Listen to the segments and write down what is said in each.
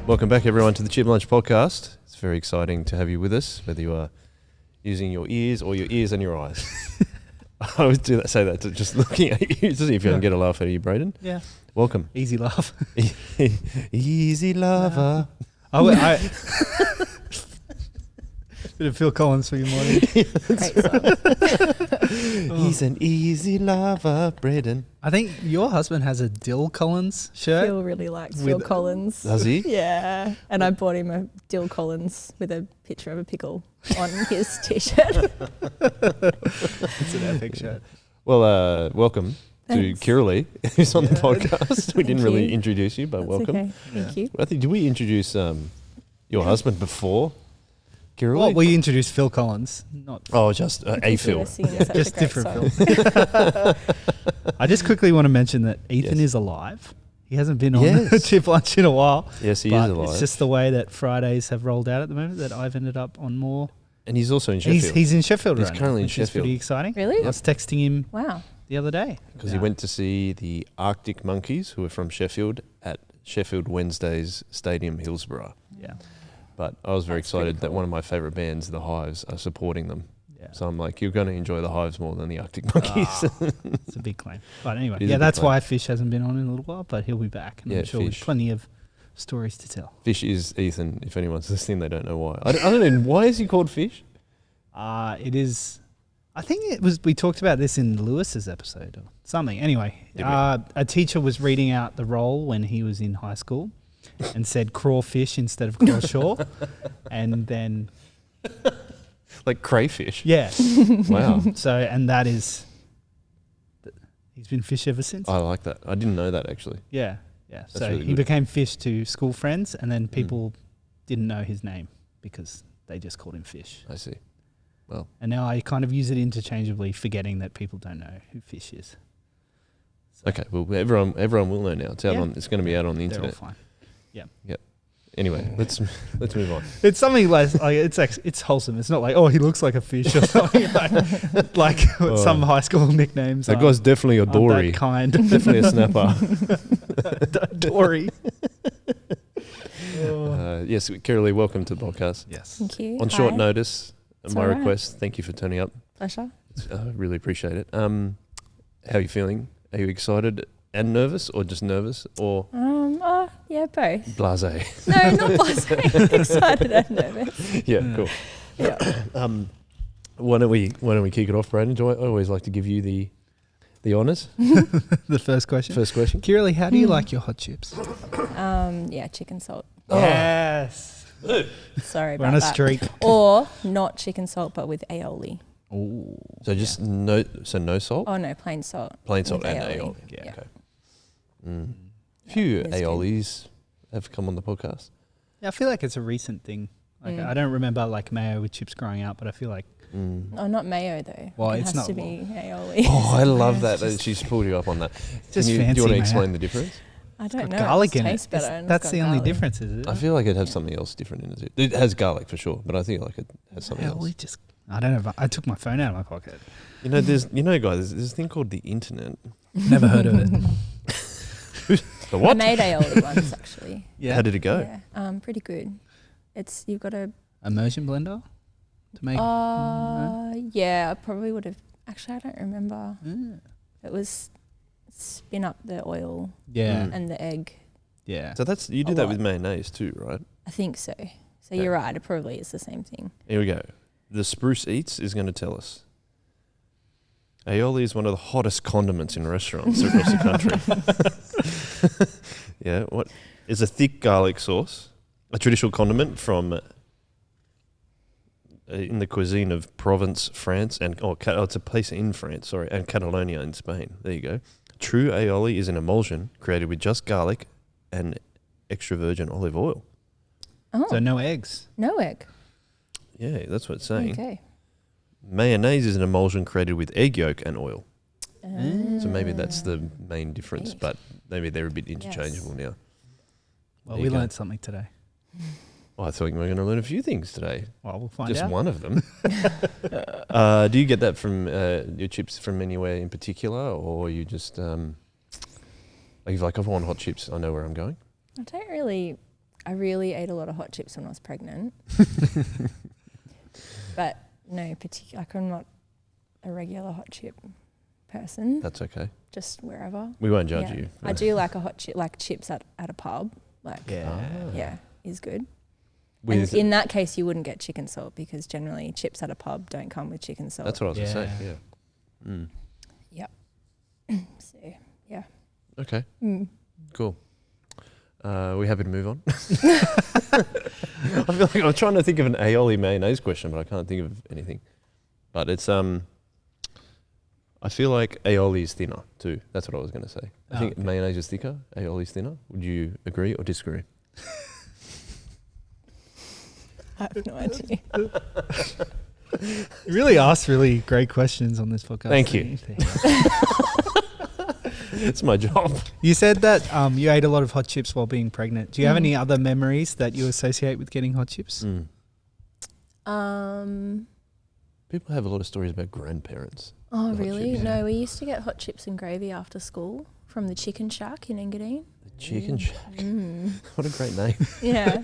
Welcome back, everyone, to the Chip Lunch Podcast. It's very exciting to have you with us, whether you are using your ears or your ears and your eyes. I always say that to just looking at you to see if you can get a laugh out of you, Brayden. Yeah. Welcome. Easy laugh. Easy lover. Bit of Phil Collins for your morning. Great song. He's an easy lover, Brayden. I think your husband has a Dill Collins shirt. Phil really likes Phil Collins. Does he? Yeah. And I bought him a Dill Collins with a picture of a pickle on his t-shirt. It's an epic shirt. Well, welcome Thanks. to Kiralee, who's on the Yeah. podcast. We didn't Thank really you. introduce you, but That's welcome. okay. Thank you. I think, did we introduce your husband before Kiralee? Well, we introduced Phil Collins, not Just a Because you Phil. were singing such just a great different song. Phil. I just quickly want to mention that Ethan Yes. is alive. He hasn't been on Yes. Chip Lunch in a while. Yes, he but is alive. It's just the way that Fridays have rolled out at the moment that I've ended up on more. And he's also in Sheffield. He's in Sheffield He's right currently now, in which is Sheffield. pretty exciting. Really? I was texting him Wow. the other day. Because he went to see the Arctic Monkeys, who are from Sheffield, at Sheffield Wednesdays Stadium, Hillsborough. Yeah. But I was very That's pretty excited that cool. one of my favourite bands, the Hives, are supporting them. Yeah. So I'm like, you're going to enjoy the Hives more than the Arctic Monkeys. It's a big claim. But anyway, It is a yeah, big that's claim. why Fish hasn't been on in a little while, but he'll be back. And Yeah, I'm sure Fish. with plenty of stories to tell. Fish is Ethan, if anyone's listening, they don't know why. I don't know, why is he called Fish? It is, I think it was, we talked about this in Lewis's episode or something. Anyway, Did we? a teacher was reading out the role when he was in high school and said crawfish instead of crawshaw. And then, Like crayfish? yeah. Wow. So, and that is, he's been Fish ever since. I like that. I didn't know that, actually. Yeah. Yeah. That's So really he good. became Fish to school friends, and then people didn't know his name because they just called him Fish. I see. And now I kind of use it interchangeably, forgetting that people don't know who Fish is. So Okay, well, everyone will know now. It's out Yeah. on. It's going to be out on the they're all internet. fine. Anyway, let's move on. It's something like it's wholesome. It's not like, oh, he looks like a fish or something like Oh. some high school nicknames. That guy's definitely a aren't Dory. that kind. Definitely a snapper. Dory. Yes, Kiralee, welcome to the podcast. Yes. Thank you. On short Hi. notice, It's my all right. request. Thank you for turning up. Pleasure. I really appreciate it. How are you feeling? Are you excited and nervous, or just nervous, or Yeah, both. blasé? No, not blasé. Excited and nervous. Yeah, cool. Yeah. Why don't we kick it off, Brayden? I always like to give you the honours. The first question. First question. Kiralee, how do you like your hot chips? Yeah, chicken salt. Yes. Sorry We're about on a that. streak. Or not chicken salt, but with aioli. Ooh. So just no salt, Oh no, plain salt. plain salt with and aioli. aioli. Yeah. Okay. A few It's good. aiolis have come on the podcast. Yeah, I feel like it's a recent thing. Like Mm. I don't remember like mayo with chips growing up, but I feel like Oh, not mayo though. Well, it it's has not- to be aioli. Oh, I love Yeah, that. it's just- She's pulled you up on that. just Do you fancy want to mayo. explain the difference? I don't got know. garlic it in it. tastes better. It's- and it's That's got the only garlic. difference, is it? I feel like it'd have Yeah. something else different in it. It has garlic for sure, but I think like it has something Well, else. we just, I don't know. I took my phone out of my pocket. Guys, there's this thing called the internet. Never heard of it. The I what? made aioli once actually. Yeah. How did it go? Yeah, pretty good. You've got to. Immersion blender to make. Yeah, I probably would have. Actually, I don't remember. Mm. It was spin up the oil Yeah. Mm. and the egg. Yeah. So you do A that lot. with mayonnaise too, right? I think so. So Okay. you're right. It probably is the same thing. Here we go. The Spruce Eats is going to tell us. Aioli is one of the hottest condiments in restaurants across the country. Yeah, what is a thick garlic sauce, a traditional condiment from in the cuisine of Provence, France, and it's a place in France, sorry, and Catalonia in Spain. There you go. True aioli is an emulsion created with just garlic and extra virgin olive oil. Oh, So no eggs. no egg. Yeah, that's what it's saying. Okay. Mayonnaise is an emulsion created with egg yolk and oil. So maybe Ah. that's the main difference, Right. but maybe they're a bit interchangeable now. Well, There we you go. learned something today. Well, I thought we were going to learn a few things today. Well, we'll find Just out. one of them. Do you get that from your chips from anywhere in particular, or you just like if I want hot chips, I know where I'm going? I don't really. I really ate a lot of hot chips when I was pregnant. But no particular, like I'm not a regular hot chip person. That's okay. Just wherever. We won't judge you. I do like a hot chip, like chips at a pub. Like, Yeah. yeah, is good. With And in that case, you wouldn't get chicken salt because generally chips at a pub don't come with chicken salt. that's what I was going to say. Yeah. Yep. So, yeah. Okay. Mm. Cool. We happy to move on? I feel like I'm trying to think of an aioli mayonnaise question, but I can't think of anything. But it's I feel like aioli is thinner too. That's what I was going to say. I think mayonnaise is thicker. Aioli is thinner. Would you agree or disagree? I have no idea. You really asked really great questions on this podcast. Thank you. It's my job. You said that you ate a lot of hot chips while being pregnant. Do you have any other memories that you associate with getting hot chips? People have a lot of stories about grandparents. Oh, hot really? chips. No, we used to get hot chips and gravy after school from the Chicken Shack in Engadine. The Chicken Shack. What a great name. Yeah.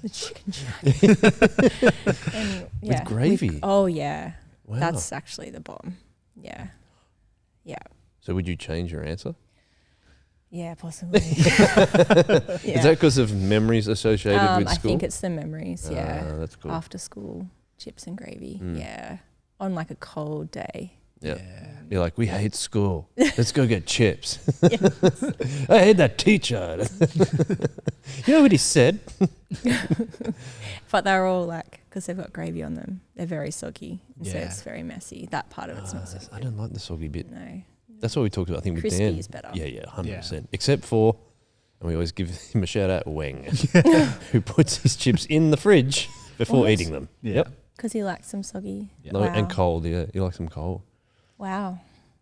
The Chicken Shack. And, With gravy? Oh, yeah. Wow. That's actually the bomb. Yeah. Yeah. So would you change your answer? Yeah, possibly. Is that because of memories associated with I school? think it's the memories, yeah. That's cool. After school, chips and gravy, yeah. On like a cold day. Yeah. You're like, we hate school. Let's go get chips. I hate that teacher. You know what he said? But they're all like, because they've got gravy on them, they're very soggy. And so Yeah. it's very messy. That part of it's not so I good. don't like the soggy bit. No. That's what we talked about, I think, with Crispy Dan. is better. Yeah, 100%. Except for, and we always give him a shout out, Wang, who puts his chips in the fridge before What? eating them. Yeah. Yep. Because he likes them soggy. Yeah. No, Wow. and cold, yeah. He likes them cold. Wow.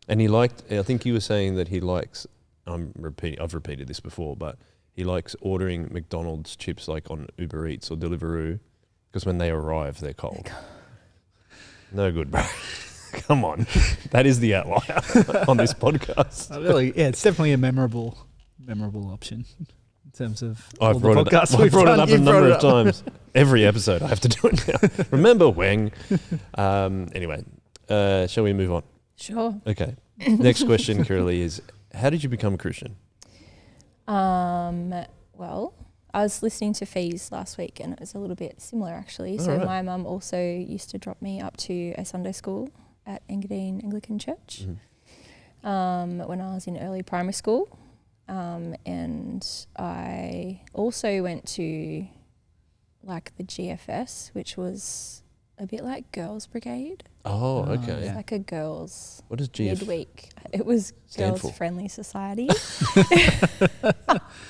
And he liked, I think he was saying that he likes, I've repeated this before, but he likes ordering McDonald's chips like on Uber Eats or Deliveroo because when they arrive, they're cold. No good, bro. Come on. That is the outlier on this podcast. Really, yeah, it's definitely a memorable option in terms of all I've the brought, podcasts I've we've brought it done. up a You've number brought of it up. times. Every episode I have to do it now. Remember Wang. Anyway, shall we move on? Sure. Okay. Next question, Kiralee, is how did you become a Christian? Well, I was listening to Fees last week and it was a little bit similar actually. So right. my mum also used to drop me up to a Sunday school at Engadine Anglican Church when I was in early primary school. And I also went to like the GFS, which was a bit like Girls Brigade. Oh, okay. It's Yeah. like a girls What does GF midweek. It was stand Girls for? Friendly Society. Did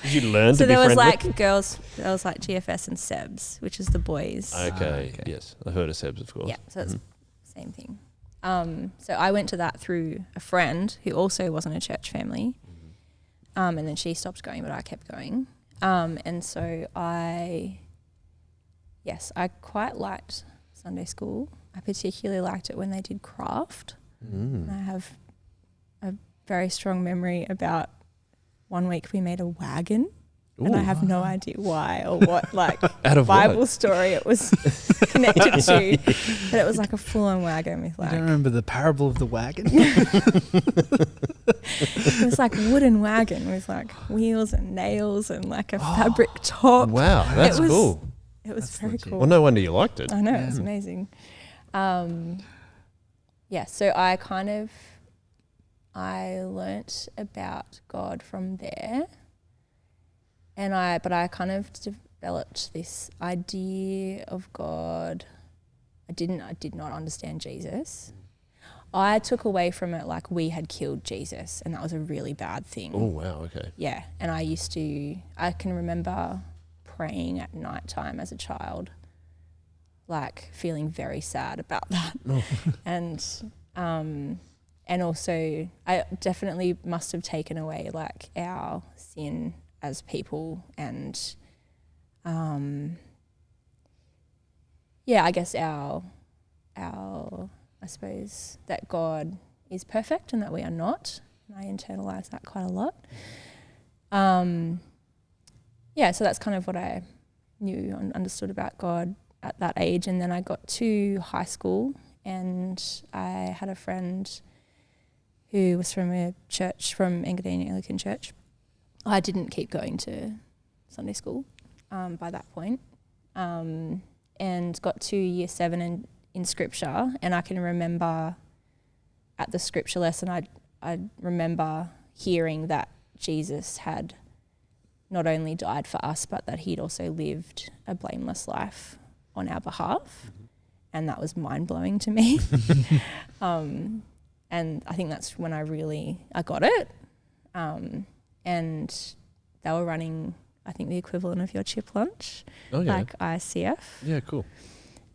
you learn So to be there was friendly? like girls, there was like GFS and SEBS, which is the boys. Okay, okay. yes. I heard of SEBS, of course. Yeah, so it's the same thing. So I went to that through a friend who also wasn't a church family. And then she stopped going, but I kept going. And so I quite liked Sunday school. I particularly liked it when they did craft. And I have a very strong memory about one week we made a wagon. And I have no idea why or what Out of Bible what? story it was connected to. But it was like a full-on wagon with I like don't remember the parable of the wagon. it was like wooden wagon with like wheels and nails and like a fabric top. Wow, that's It was- cool. It was That's very legit. cool. Well, no wonder you liked it. I know, Yeah. it was amazing. So I learnt about God from there. But I kind of developed this idea of God. I did not understand Jesus. I took away from it like we had killed Jesus and that was a really bad thing. Oh, wow, okay. Yeah, and I can remember praying at night time as a child, like feeling very sad about that. And also I definitely must have taken away like our sin as people and I guess our I suppose that God is perfect and that we are not. And I internalize that quite a lot. So that's kind of what I knew and understood about God at that age. And then I got to high school and I had a friend who was from a church, from Engadine Anglican Church. I didn't keep going to Sunday school by that point, and got to year 7 in scripture, and I can remember at the scripture lesson I remember hearing that Jesus had not only died for us, but that he'd also lived a blameless life on our behalf. And that was mind-blowing to me. And I think that's when I got it. And they were running, I think, the equivalent of your chip lunch, like ICF. Yeah, cool.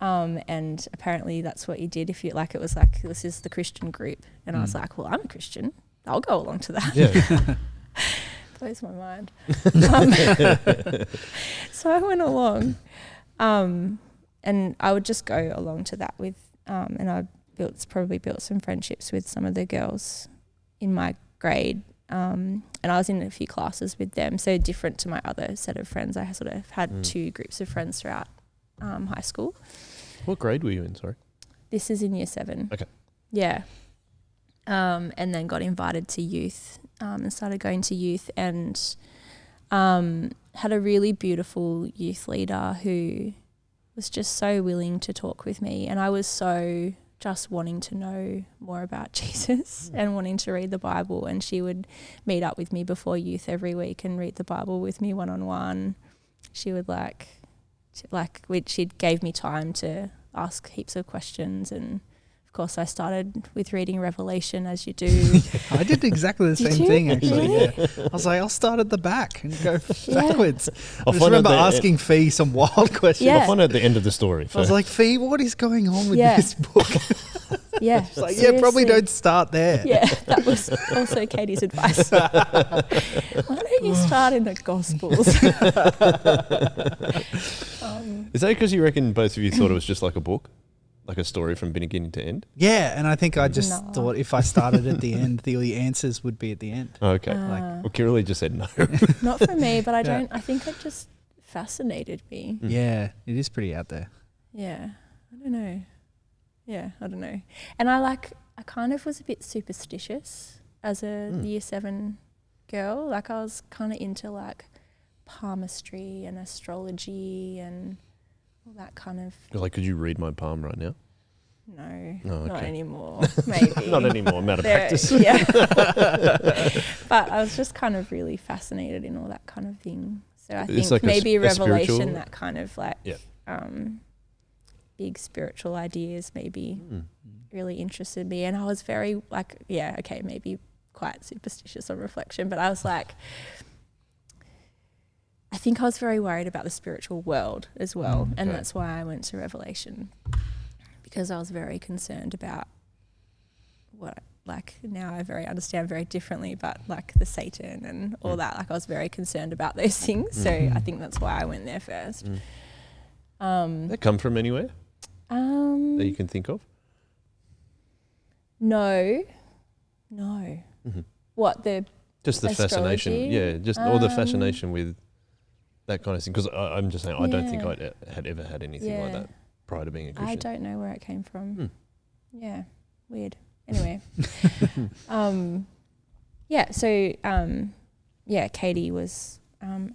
And apparently that's what you did if you, like, it was like, this is the Christian group. And I was like, well, I'm a Christian. I'll go along to that. Yeah. Blows my mind. So I went along. And I would just go along to that with, and I probably built some friendships with some of the girls in my grade. And I was in a few classes with them, so different to my other set of friends. I sort of had 2 groups of friends throughout high school. What grade were you in, sorry? This is in year 7. Okay. Yeah. And then got invited to youth and started going to youth, and had a really beautiful youth leader who was just so willing to talk with me, and I was so just wanting to know more about Jesus and wanting to read the Bible, and she would meet up with me before youth every week and read the Bible with me one-on-one. She would she gave me time to ask heaps of questions, and of course I started with reading Revelation, as you do. I did exactly the same thing, actually. Really? Yeah. I was like, I'll start at the back and go backwards. I just find remember out asking Fee some wild questions. Yeah. I'll find out at the end of the story. I was like, Fee, what is going on with Yeah. this book? Yeah. She's like, yeah, probably seriously. don't start there. Yeah, that was also Katie's advice. Why don't you start in the Gospels? Is that because you reckon both of you thought it was just like a book? Like a story from beginning to end? Yeah, and I think I just No. thought if I started at the end, the answers would be at the end. Oh, okay. Like, Well, Kiralee just said no. Not for me, but I Yeah. don't. I think it just fascinated me. yeah, it is pretty out there. Yeah, I don't know. Yeah, I don't know. And I kind of was a bit superstitious as a year 7 girl. Like, I was kind of into like palmistry and astrology and all that kind of. Like, could you read my palm right now? No, Oh, not okay. anymore. Maybe Not anymore. I'm out of There- practice. Yeah. But I was just kind of really fascinated in all that kind of thing. So I It's think like a maybe a Revelation, spiritual- that kind of like big spiritual ideas maybe really interested me. And I was very like, yeah, okay, maybe quite superstitious on reflection, but I was like, I think I was very worried about the spiritual world as well. And Okay. that's why I went to Revelation, because I was very concerned about what, like, now I understand very differently, but like the Satan and all that, like I was very concerned about those things. So I think that's why I went there first. Did that come from anywhere that you can think of? No. What, the Just the fascination. astrology? Yeah, just all the fascination with that kind of thing. Because I'm just saying, I don't think I had ever had anything like Yeah. that prior to being a Christian. I don't know where it came from. Yeah, weird. Anyway, Katie was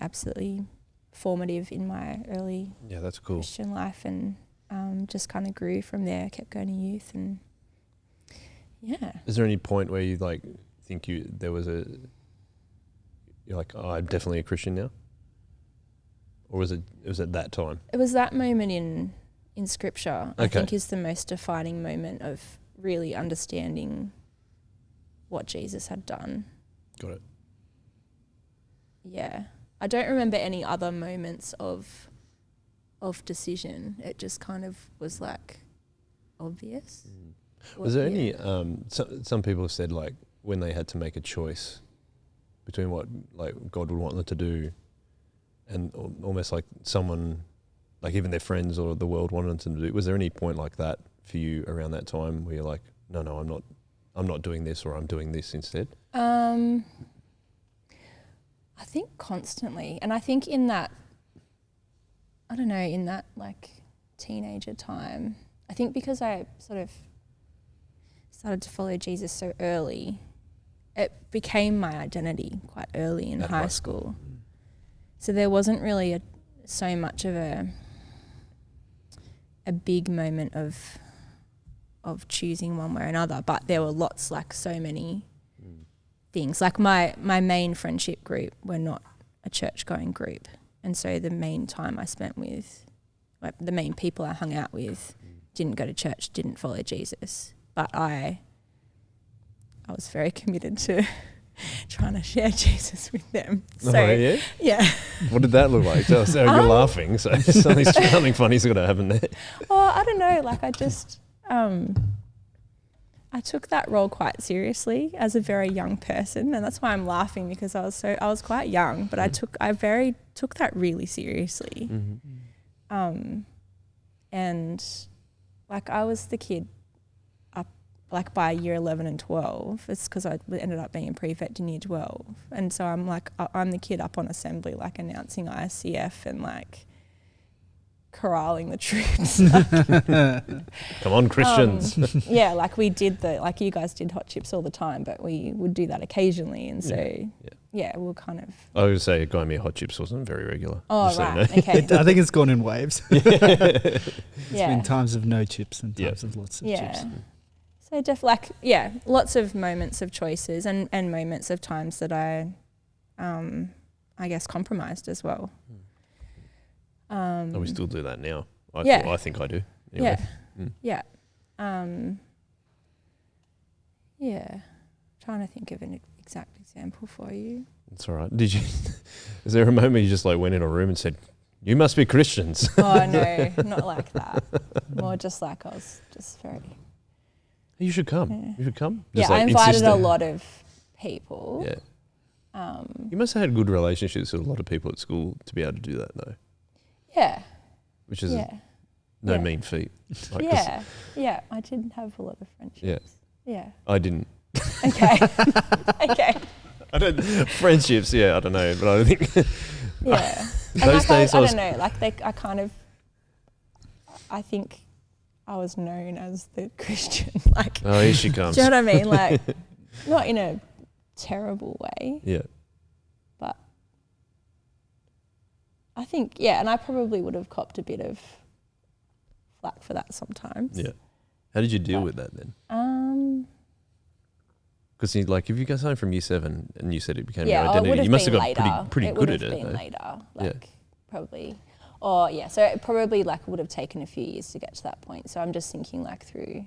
absolutely formative in my early Yeah, that's cool. Christian life, and just kind of grew from there. Kept going to youth, and yeah. Is there any point where you like think you're like, oh, I'm definitely a Christian now? Or was it at that time? It was that moment in scripture, I Okay. think, is the most defining moment of really understanding what Jesus had done. Got it. Yeah. I don't remember any other moments of decision. It just kind of was like obvious. Was there any, some people have said like when they had to make a choice between what like God would want them to do and almost like someone, like even their friends or the world wanted them to do, was there any point like that for you around that time where you're like, no, I'm not doing this, or I'm doing this instead? I think constantly. And I think in that I don't know, in that like teenager time, I think because I sort of started to follow Jesus so early, it became my identity quite early in high school. So there wasn't really so much of a big moment of choosing one way or another, but there were lots, like so many things. Like my main friendship group were not a church going group, and so the main time I spent with, like the main people I hung out with, didn't go to church, didn't follow Jesus, but I was very committed to trying to share Jesus with them. So, yeah. What did that look like? Tell us. You're laughing, so something funny's got to happen there. Well, I don't know. Like I just, I took that role quite seriously as a very young person, and that's why I'm laughing, because I was quite young, but I took that really seriously. And like I was the kid up, like by year 11 and 12, it's because I ended up being a prefect in year 12. And so I'm like, I'm the kid up on assembly, like announcing ICF and like corralling the troops. Come on, Christians. Yeah, like we did like you guys did hot chips all the time, but we would do that occasionally. And so, we'll kind of. I would say a guy me hot chips wasn't very regular. Oh, right. So okay. I think it's gone in waves. It's been times of no chips and times of lots of chips. So lots of moments of choices and moments of times that I guess compromised as well. We still do that now. I think I do. Anyway. Trying to think of an exact example for you. It's all right. Is there a moment you just like went in a room and said, "You must be Christians"? Oh no, not like that. More just like I was just very. You should come. Yeah. You should come. Just I invited a lot of people. Yeah. You must have had good relationships with a lot of people at school to be able to do that, though. Yeah. Which is no mean feat. Like, I did have a lot of friendships. Yeah. I didn't. Okay. I don't friendships. I don't know, but I think. Those days I don't know. Like I think I was known as the Christian. Like. Oh, here she comes. Do you know what I mean? Like, not in a terrible way. Yeah. But I think and I probably would have copped a bit of flack for that sometimes. Yeah. How did you deal with that then? Because if you go home from year 7 and you said it became your identity, you must have got pretty good at it. It would have been later, probably. So it probably would have taken a few years to get to that point. So I'm just thinking through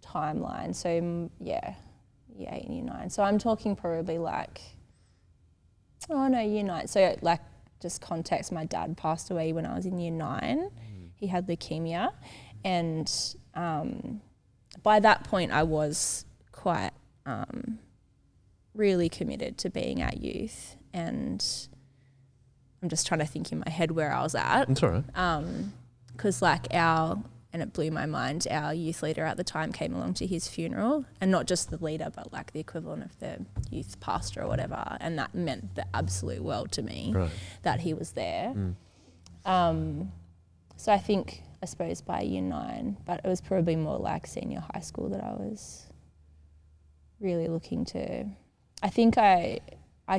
timeline. So year 8 and year 9. So I'm talking probably year 9. So just context, my dad passed away when I was in year 9. He had leukemia, and by that point I was quite really committed to being at youth, and I'm just trying to think in my head where I was at. That's all right. Because and it blew my mind, our youth leader at the time came along to his funeral, and not just the leader, but the equivalent of the youth pastor or whatever, and that meant the absolute world to me, that he was there. So I suppose by year 9, but it was probably more senior high school that I was really looking to. I think I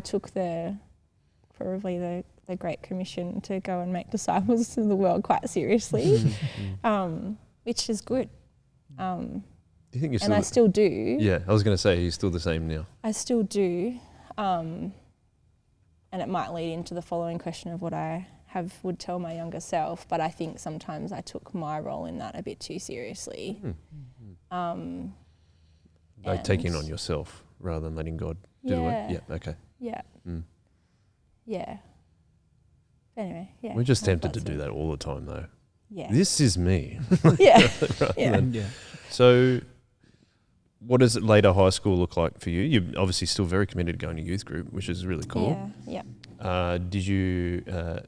took probably the Great Commission to go and make disciples in the world quite seriously, which is good. Do you think you're still? And I still do. Yeah, I was going to say you're still the same now. I still do, and it might lead into the following question of what I would tell my younger self. But I think sometimes I took my role in that a bit too seriously. Taking on yourself rather than letting God do the work. Yeah. Okay. Yeah. Yeah. Anyway, We're just tempted to do that all the time, though. Yeah. This is me. Yeah. So, what does later high school look like for you? You're obviously still very committed to going to youth group, which is really cool. Yeah. Did you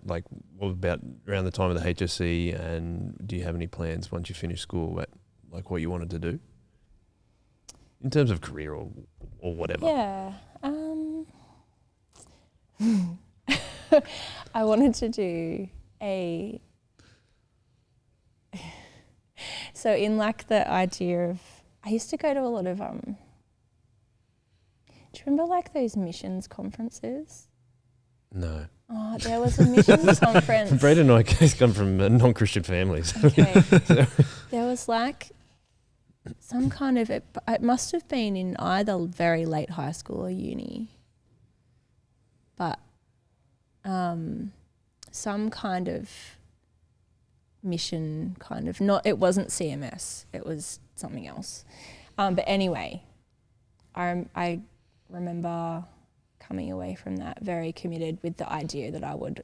what about around the time of the HSC? And do you have any plans once you finish school, what you wanted to do in terms of career or whatever? Yeah. I wanted to do so in like the idea of, I used to go to a lot of, do you remember like those missions conferences? No. Oh, there was a missions conference. Brayden and I come from non-Christian families. Okay. There was like some kind of, it must have been in either very late high school or uni, but some kind of mission kind of, not, it wasn't CMS, it was something else. But anyway, I remember coming away from that very committed with the idea that I would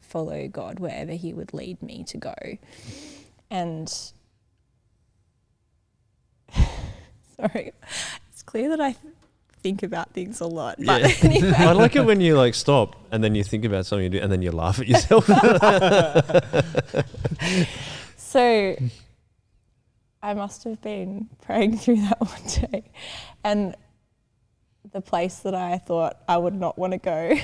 follow God wherever he would lead me to go. And sorry, it's clear that I think about things a lot. But Yeah. anyway. I like it when you like stop and then you think about something you do and then you laugh at yourself. So I must have been praying through that one day, and the place that I thought I would not want to go,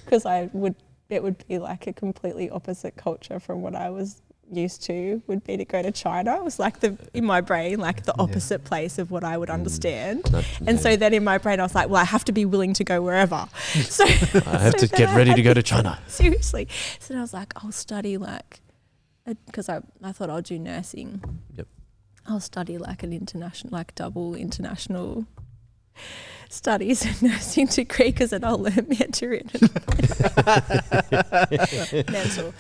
because it would be like a completely opposite culture from what I was used to, would be to go to China. It was like in my brain, like the opposite place of what I would understand. So then in my brain I was like, well, I have to be willing to go wherever. So I have to get ready to go to China. Seriously. So then I was like, I'll study like, because I thought I'll do nursing. Yep. I'll study like an international, like double international studies and nursing degree, because then I'll learn Mandarin. Mental.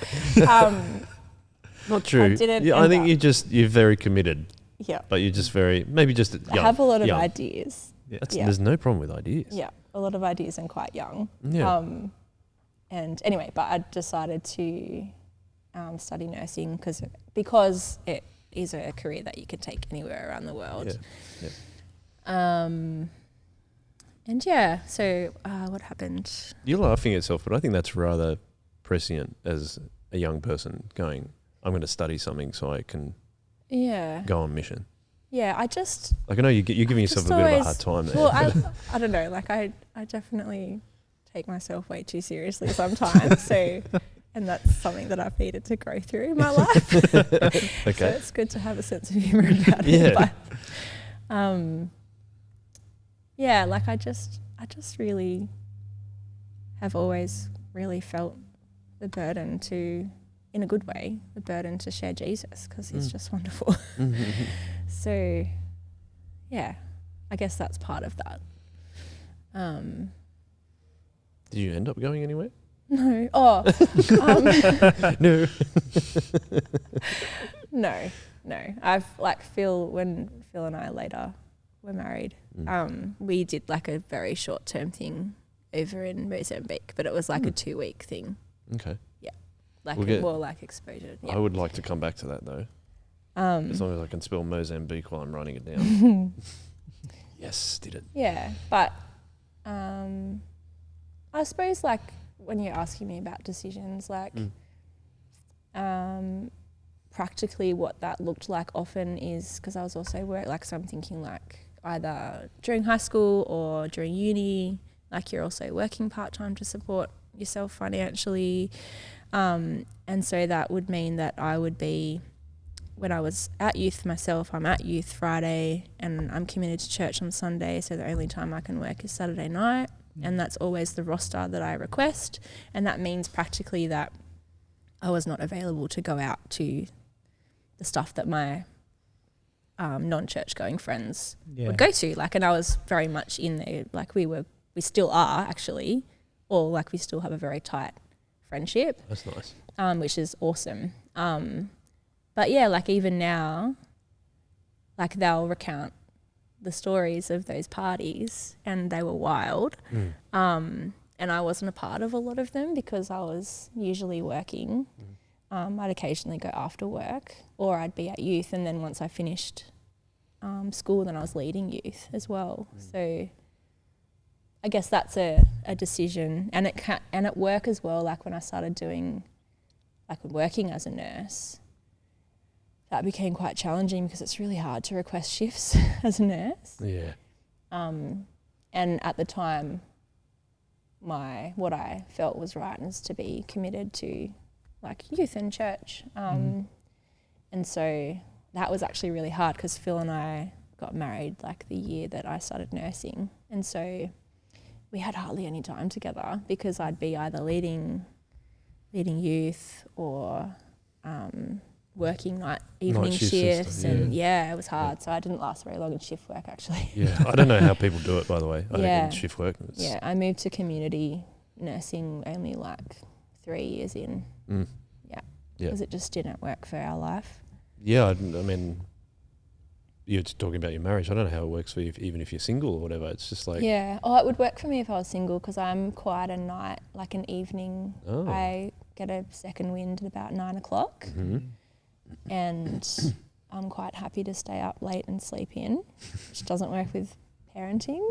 Not true. I think you're very committed. Yeah. But you're just maybe just young. I have a lot of ideas. Yeah, there's no problem with ideas. Yeah, a lot of ideas and quite young. Yeah. And anyway, but I decided to study nursing because it is a career that you can take anywhere around the world. Yeah. And yeah, so what happened? You're laughing at yourself, but I think that's rather prescient as a young person going, I'm going to study something so I can go on mission. Yeah, I know you're giving yourself a bit of a hard time there. Well, I don't know, like I definitely take myself way too seriously sometimes. So, and that's something that I've needed to grow through in my life. Okay. So it's good to have a sense of humour about it. Yeah. But, yeah, like I just really have always really felt the burden to, in a good way, the burden to share Jesus, because he's just wonderful. So, yeah, I guess that's part of that. Did you end up going anywhere? No. No. No. I've like when Phil and I later were married, we did like a very short-term thing over in Mozambique, but it was like a 2-week thing. Okay. Yeah. Like more like exposure. Yeah. I would like to come back to that though. As long as I can spell Mozambique while I'm writing it down. Yes, did it. Yeah, but I suppose like when you're asking me about decisions, like practically what that looked like often is, because I was also so I'm thinking like either during high school or during uni, like you're also working part-time to support yourself financially. And so that would mean that I would be, when I was at youth myself, I'm at youth Friday and I'm committed to church on Sunday, so the only time I can work is Saturday night, and that's always the roster that I request, and that means practically that I was not available to go out to the stuff that my non-church going friends would go to, like, and I was very much in there, like we still are actually, or like we still have a very tight friendship. That's nice. Which is awesome. But yeah, like even now, like they'll recount the stories of those parties and they were wild. And I wasn't a part of a lot of them because I was usually working. I'd occasionally go after work, or I'd be at youth, and then once I finished school, then I was leading youth as well. So I guess that's a decision, and at work as well, like when I started doing, like working as a nurse, that became quite challenging because it's really hard to request shifts as a nurse. Yeah. And at the time, what I felt was right is to be committed to like youth and church. And so that was actually really hard because Phil and I got married like the year that I started nursing. And so we had hardly any time together because I'd be either leading youth or working evening shifts and it was hard. So I didn't last very long in shift work actually. Yeah, I don't know how people do it, by the way. I think in shift work. I moved to community nursing only like 3 years in. Because it just didn't work for our life. Yeah, I mean, you're talking about your marriage. I don't know how it works for you, even if you're single or whatever. It's just like... Yeah. Oh, it would work for me if I was single because I'm quite a night, like an evening. Oh. I get a second wind at about 9 o'clock. Mm-hmm. And I'm quite happy to stay up late and sleep in, which doesn't work with parenting.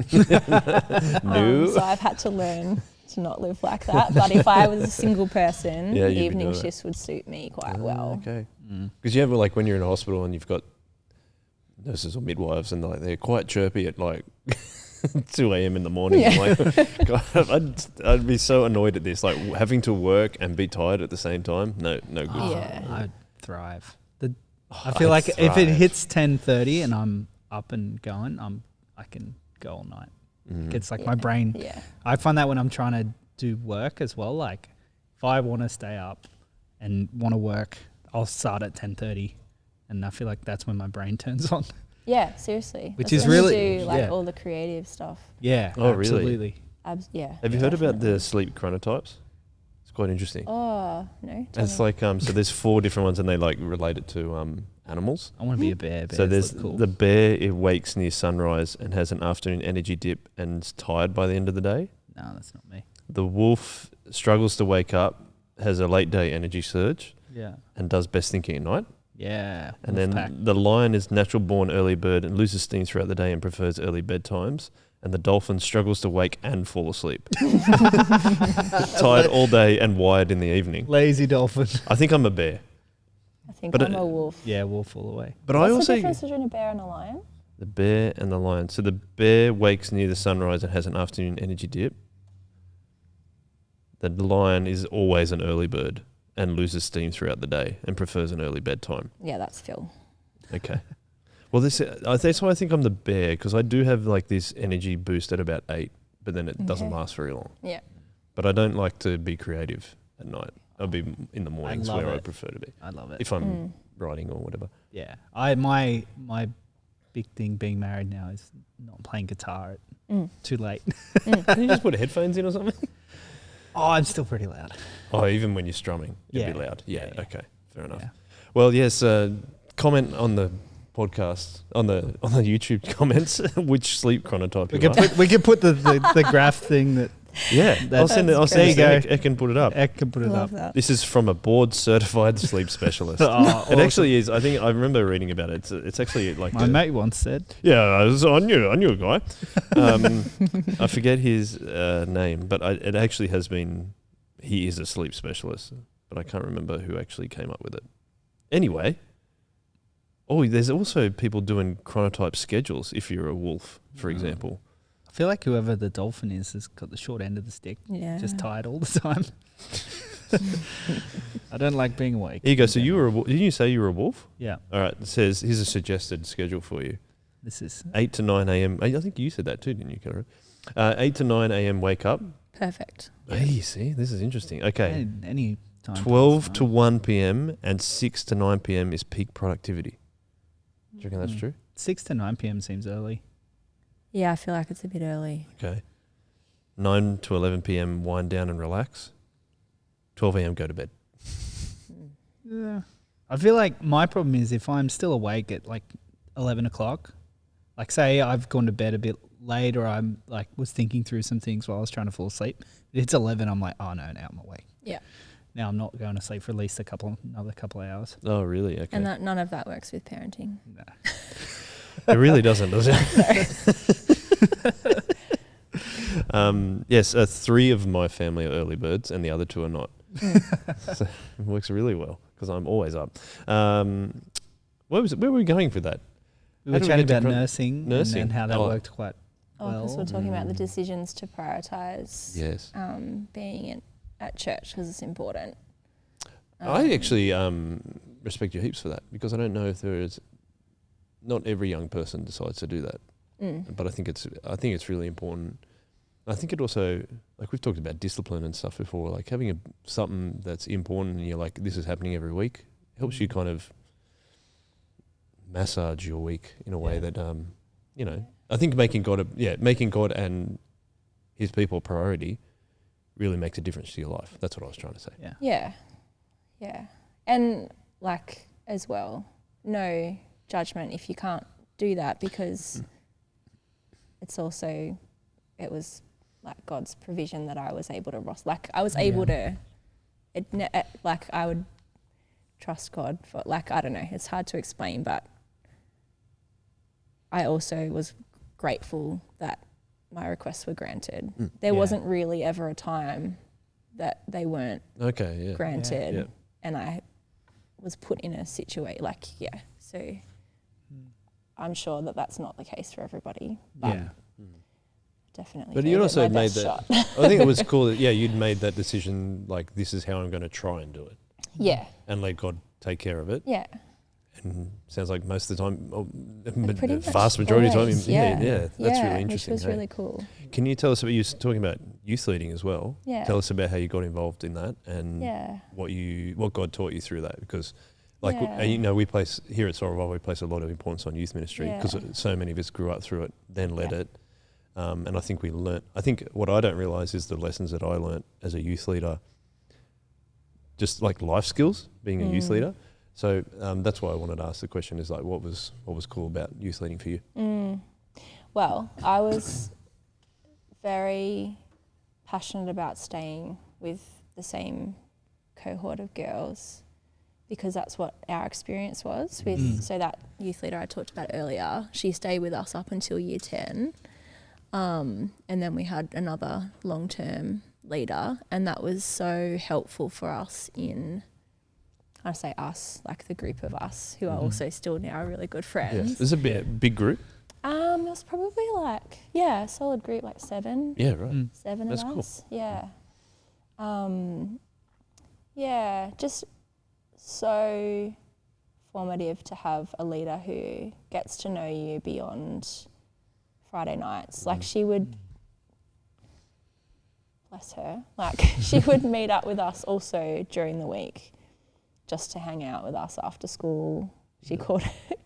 No. So I've had to learn to not live like that. But if I was a single person, evening shifts would suit me quite well. Okay. Because you have like when you're in a hospital and you've got nurses or midwives and they're quite chirpy at like 2 a.m. in the morning. Yeah. Like, God, I'd be so annoyed at this, like having to work and be tired at the same time. No good. Yeah. I'd thrive. I feel like if it hits 10:30 and I'm up and going, I can go all night. It's like my brain. Yeah. I find that when I'm trying to do work as well. Like if I want to stay up and want to work, I'll start at 10:30, and I feel like that's when my brain turns on. Yeah, seriously. Which that's is when really you do like all the creative stuff. Yeah. Oh, absolutely. really? Yeah. Have you heard about the sleep chronotypes? It's quite interesting. Oh no. It's like so there's 4 different ones and they like relate it to animals. I want to be a bear. So there's the bear. It wakes near sunrise and has an afternoon energy dip and is tired by the end of the day. No, that's not me. The wolf struggles to wake up, has a late day energy surge, and does best thinking at night. Yeah. And then the lion is natural born early bird and loses steam throughout the day and prefers early bedtimes. And the dolphin struggles to wake and fall asleep. Tired all day and wired in the evening. Lazy dolphin. I think I'm a bear. I think I'm a wolf. Yeah, wolf all the way. But What's the difference between a bear and a lion? The bear and the lion. So the bear wakes near the sunrise and has an afternoon energy dip. The lion is always an early bird and loses steam throughout the day and prefers an early bedtime. Yeah, that's Phil. Okay. Well, that's why I think I'm the bear, because I do have like this energy boost at about 8, but then it doesn't last very long. Yeah. But I don't like to be creative at night. I'll be in the mornings where I prefer to be. I love it. If I'm writing or whatever. Yeah. My big thing being married now is not playing guitar too late. Can you just put headphones in or something? Oh, I'm still pretty loud. Oh, even when you're strumming, it'd be loud. Yeah, Yeah. okay. Fair enough. Yeah. Well, yes, comment on the podcast, on the YouTube comments, which sleep chronotype you are. We could put the graph thing that... Yeah, I'll send it. There you go. Ek can put it up. Ek can put it up. That. This is from a board certified sleep specialist. Awesome. It actually is. I think I remember reading about it. It's actually like My mate once said. Yeah, I knew a guy. I forget his name, but it actually has been. He is a sleep specialist, but I can't remember who actually came up with it. Anyway. Oh, there's also people doing chronotype schedules. If you're a wolf, for example. I feel like whoever the dolphin is has got the short end of the stick. Yeah. Just tired all the time. I don't like being awake. Here you go. So you were didn't you say you were a wolf? Yeah. All right. It says, here's a suggested schedule for you. This is 8 to 9 a.m. I think you said that too, didn't you, Kiralee? 8 to 9 a.m. wake up. Perfect. Hey, see, this is interesting. Okay. any time. 12 to 1 p.m. and 6 to 9 p.m. is peak productivity. Do you reckon that's true? 6 to 9 p.m. seems early. Yeah, I feel like it's a bit early. Okay. 9 to 11 p.m. wind down and relax. 12 a.m. go to bed. Yeah. I feel like my problem is if I'm still awake at like 11 o'clock, like say I've gone to bed a bit late or I'm like was thinking through some things while I was trying to fall asleep. It's 11, I'm like, oh no, now I'm awake. Yeah. Now I'm not going to sleep for at least another couple of hours. Oh, really? Okay. And none of that works with parenting. No. It really doesn't, does it? Yes, 3 of my family are early birds and the other 2 are not. So it works really well because I'm always up. Where were we going for that? We were chatting about nursing and how that Oh. worked quite Oh, because we're talking about the decisions to prioritise Yes. being at church because it's important. I actually respect you heaps for that, because I don't know if there is. Not every young person decides to do that, but I think it's really important. I think it also, like we've talked about discipline and stuff before, like having something that's important and you're like, this is happening every week, helps you kind of massage your week in a way that, I think making God and his people a priority really makes a difference to your life. That's what I was trying to say. Yeah. And like as well, no judgment if you can't do that, because it was like God's provision that I was able to I was able to I would trust God for, like, I don't know, it's hard to explain, but I also was grateful that my requests were granted. There wasn't really ever a time that they weren't granted, and I was put in a situation so I'm sure that that's not the case for everybody, but definitely. But you also made that. I think it was cool that you'd made that decision. Like, this is how I'm going to try and do it. Yeah. And let God take care of it. Yeah. And sounds like most of the time, Pretty vast majority always, of the time, that's really interesting. Which was really cool. Can you tell us about, you were talking about youth leading as well? Yeah. Tell us about how you got involved in that and what God taught you through that, because. We place here at Sorrel, we place a lot of importance on youth ministry because so many of us grew up through it, then led it. And I think what I don't realise is the lessons that I learnt as a youth leader, just like life skills, being a youth leader. So that's why I wanted to ask the question, is like, what was cool about youth leading for you? Well, I was very passionate about staying with the same cohort of girls, because that's what our experience was with. So that youth leader I talked about earlier, she stayed with us up until year 10. And then we had another long-term leader, and that was so helpful for us I say us, like the group of us who are also still now really good friends. This is a big group. It was probably a solid group, like 7. Yeah, right. 7 That's of us. Cool. Yeah. Just so formative to have a leader who gets to know you beyond Friday nights. Like, she would, bless her, she would meet up with us also during the week just to hang out with us after school. She called it,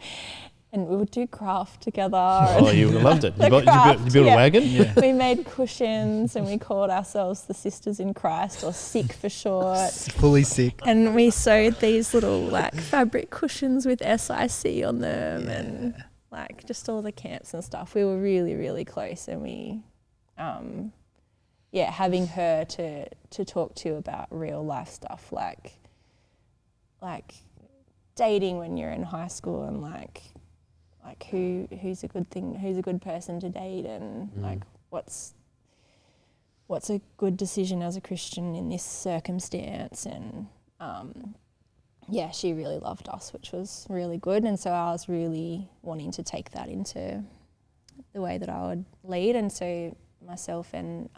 and we would do craft together. Oh, you would have loved it. You built a wagon? Yeah. We made cushions, and we called ourselves the Sisters in Christ, or SICK for short. Fully sick. And we sewed these little fabric cushions with SIC on them, and just all the camps and stuff. We were really, really close, and we, having her to talk to about real life stuff, like dating when you're in high school, and who's a good person to date, and what's a good decision as a Christian in this circumstance. And she really loved us, which was really good. And so I was really wanting to take that into the way that I would lead. And so myself and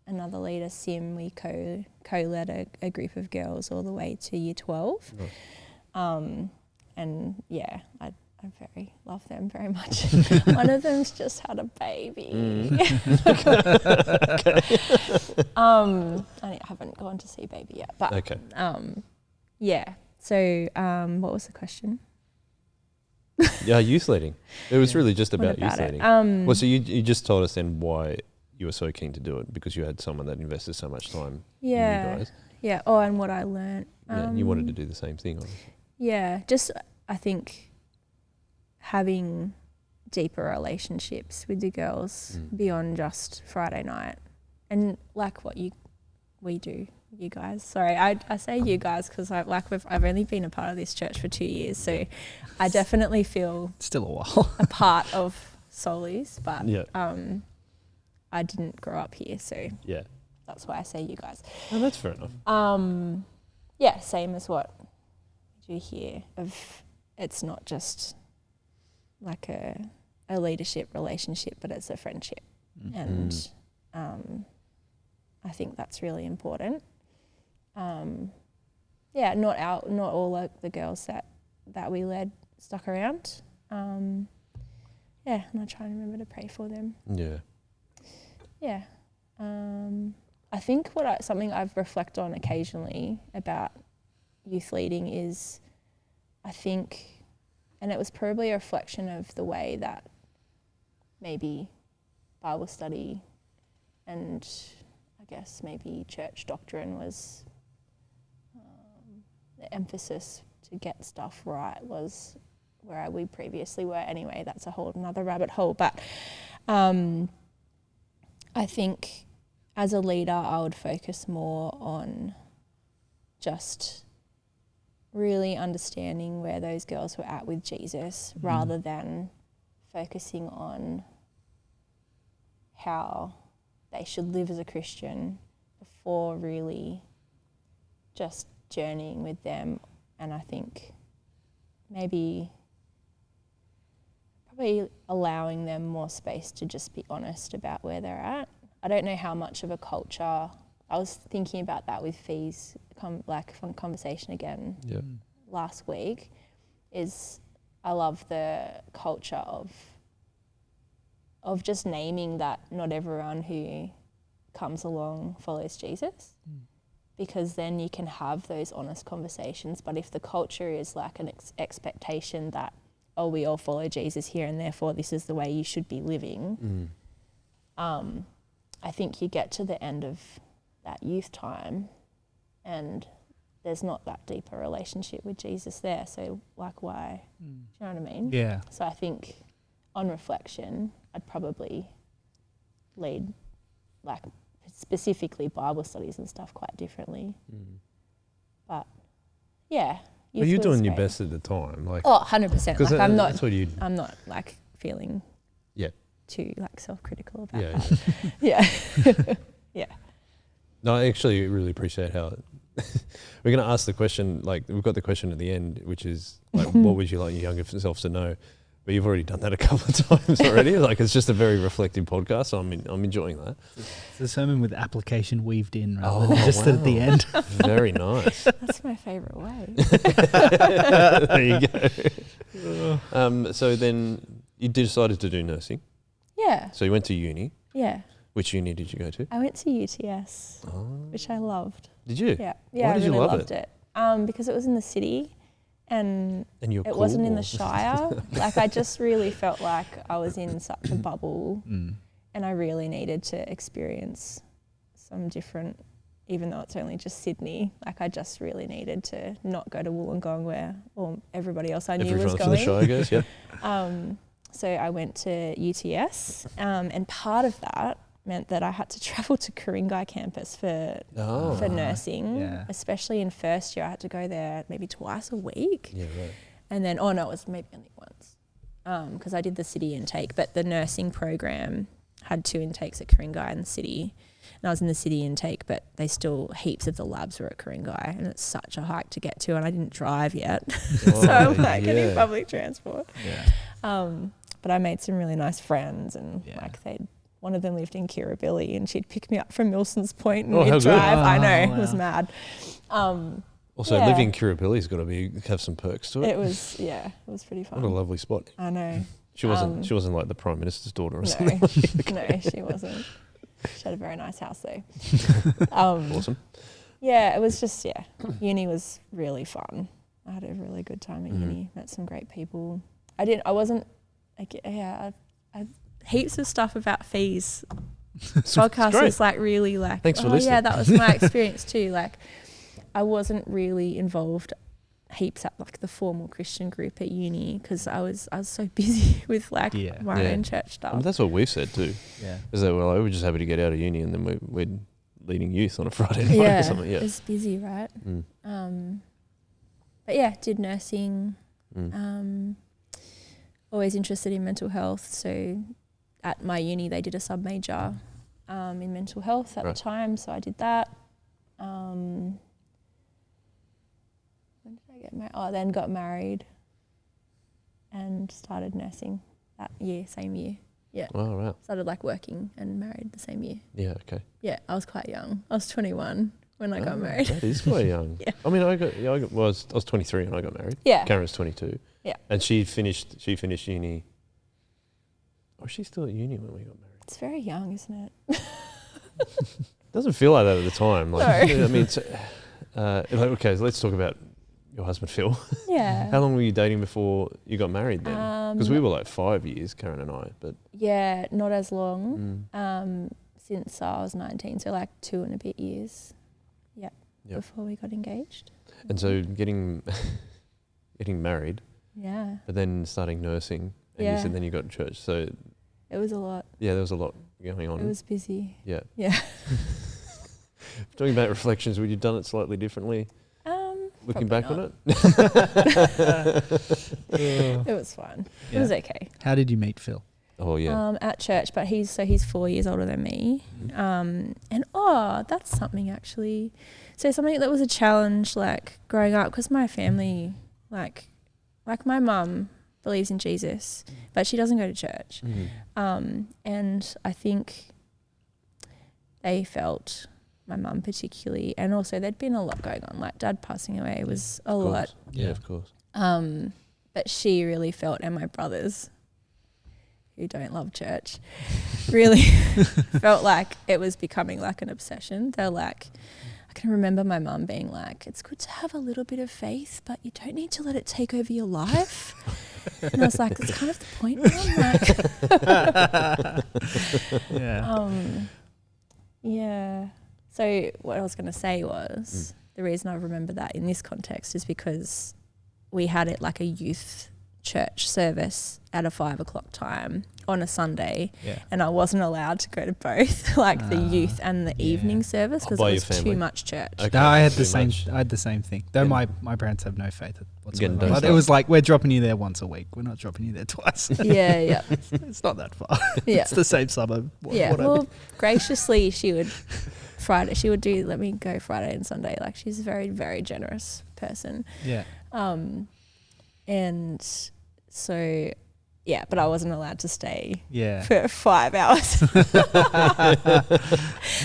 another leader, Sim, we co-led a group of girls all the way to year 12. Nice. I very love them very much. One of them's just had a baby. I haven't gone to see baby yet, but So what was the question? Youth leading. It was really just about youth leading. So you just told us then why you were so keen to do it, because you had someone that invested so much time in you guys. Yeah. Oh, and what I learnt. You wanted to do the same thing, obviously. Yeah, just I think having deeper relationships with the girls beyond just Friday night, and like what we do, you guys. Sorry, I say you guys because I've only been a part of this church for 2 years, so I definitely feel still a while a part of Solis, but I didn't grow up here, so that's why I say you guys. Oh, that's fair enough. Same as what we do here. It's not just like a leadership relationship, but it's a friendship, and I think that's really important. not all like the girls that we led stuck around. And I try and remember to pray for them. Yeah. Yeah. I think something I've reflected on occasionally about youth leading is, I think, and it was probably a reflection of the way that maybe Bible study and I guess maybe church doctrine was the emphasis to get stuff right was where we previously were. Anyway, that's a whole another rabbit hole. But I think as a leader, I would focus more on just really understanding where those girls were at with Jesus rather than focusing on how they should live as a Christian before really just journeying with them. And I think probably allowing them more space to just be honest about where they're at. I don't know how much of a culture, I was thinking about that with Fee's from conversation again last week, is I love the culture of just naming that not everyone who comes along follows Jesus, because then you can have those honest conversations. But if the culture is like an expectation that, oh, we all follow Jesus here and therefore this is the way you should be living, I think you get to the end of that youth time and there's not that deeper relationship with Jesus there. So like why? Do you know what I mean? Yeah. So I think on reflection, I'd probably lead like specifically Bible studies and stuff quite differently. But yeah. Well, you're doing your best at the time. Like, 100%. Like I'm not like feeling too like self-critical about that. Yeah. Yeah. No, I actually really appreciate how we're going to ask the question, like we've got the question at the end, which is like, what would you like your younger self to know? But you've already done that a couple of times already. Like it's just a very reflective podcast. So I'm enjoying that. It's a sermon with application weaved in rather than just at the end. Very nice. That's my favourite way. There you go. So then you decided to do nursing. Yeah. So you went to uni. Yeah. Which uni did you go to? I went to UTS, which I loved. Did you? Yeah. Why I did really you love loved it? Because it was in the city and you're it cool, wasn't in the Shire. Like I just really felt like I was in such a bubble and I really needed to experience some different, even though it's only just Sydney, like I just really needed to not go to Wollongong where everybody else I knew was going. From the Shire goes, yeah. So I went to UTS and part of that meant that I had to travel to Kiralee campus for nursing, especially in first year. I had to go there maybe twice a week. Yeah, right. And then, it was maybe only once because I did the city intake, but the nursing program had 2 intakes at Kiralee in the city. And I was in the city intake, but heaps of the labs were at Kiralee and it's such a hike to get to and I didn't drive yet. So I'm like getting public transport. Yeah. But I made some really nice friends and one of them lived in Kiralee and she'd pick me up from Milson's Point and we'd drive. I know, it was mad. Also, living in Kiralee has got to have some perks to it. It was pretty fun. What a lovely spot. I know. She wasn't like the Prime Minister's daughter or something. No, she wasn't. She had a very nice house though. Awesome. Yeah, it was just, uni was really fun. I had a really good time at uni, met some great people. I heaps of stuff about fees. Podcast is like really like, thanks for listening. Yeah, that was my experience too. Like I wasn't really involved heaps at like the formal Christian group at uni because I was so busy with like my own church stuff. Well, that's what we've said too. Yeah. Is that we're just happy to get out of uni and then we're leading youth on a Friday night or something. Yeah. It's busy, right? But yeah, did nursing. Always interested in mental health. So at my uni, they did a sub-major in mental health at the time. So I did that. When did I get married? I then got married and started nursing that year, same year. Yeah. Oh, right. Started like working and married the same year. Yeah, okay. Yeah, I was quite young. I was 21. when I got married. That is quite young. Yeah. I mean, I was 23 when I got married. Yeah. Karen was 22. Yeah. And she finished uni. Oh, she's still at uni when we got married. It's very young, isn't it? Doesn't feel like that at the time. Like, No. I mean, okay, so let's talk about your husband, Phil. Yeah. How long were you dating before you got married then? Because we were like 5 years, Karen and I, but... Yeah, not as long. Since I was 19, so like 2 and a bit years. Yeah. Yep. Before we got engaged. And so getting married, Yeah. but then starting nursing, and you Yeah. said then you got church. So It was a lot. yeah, there was a lot going on. It was busy. Yeah. Yeah. Talking about reflections, would you done it slightly differently? Looking back probably on it? It was fun. It was okay. How did you meet Phil? Oh yeah. At church, but he's 4 years older than me. And that's something actually. So something that was a challenge, like growing up, because my family, like my mum believes in Jesus, but she doesn't go to church. And I think they felt, my mum particularly, and also there'd been a lot going on. Like Dad passing away was a lot. Yeah, of course. But she really felt, and my brothers, who don't love church, really felt like it was becoming like an obsession. They're like, I can remember my mum being like, it's good to have a little bit of faith, but you don't need to let it take over your life. And I was like, that's kind of the point, Mum. Like, yeah. So what I was going to say was the reason I remember that in this context is because we had it like a youth church service at a 5 o'clock time on a Sunday, and I wasn't allowed to go to both, like the youth and the evening service, because it was too much church. Okay. No, I had the Too same thing. Though my parents have no faith whatsoever. Getting But it was like, we're dropping you there once a week. We're not dropping you there twice. Yeah. It's not that far. Yeah. It's the same suburb. Well, graciously, she would let me go Friday and Sunday. Like, she's a very, very generous person. Yeah. And so, yeah, but I wasn't allowed to stay for 5 hours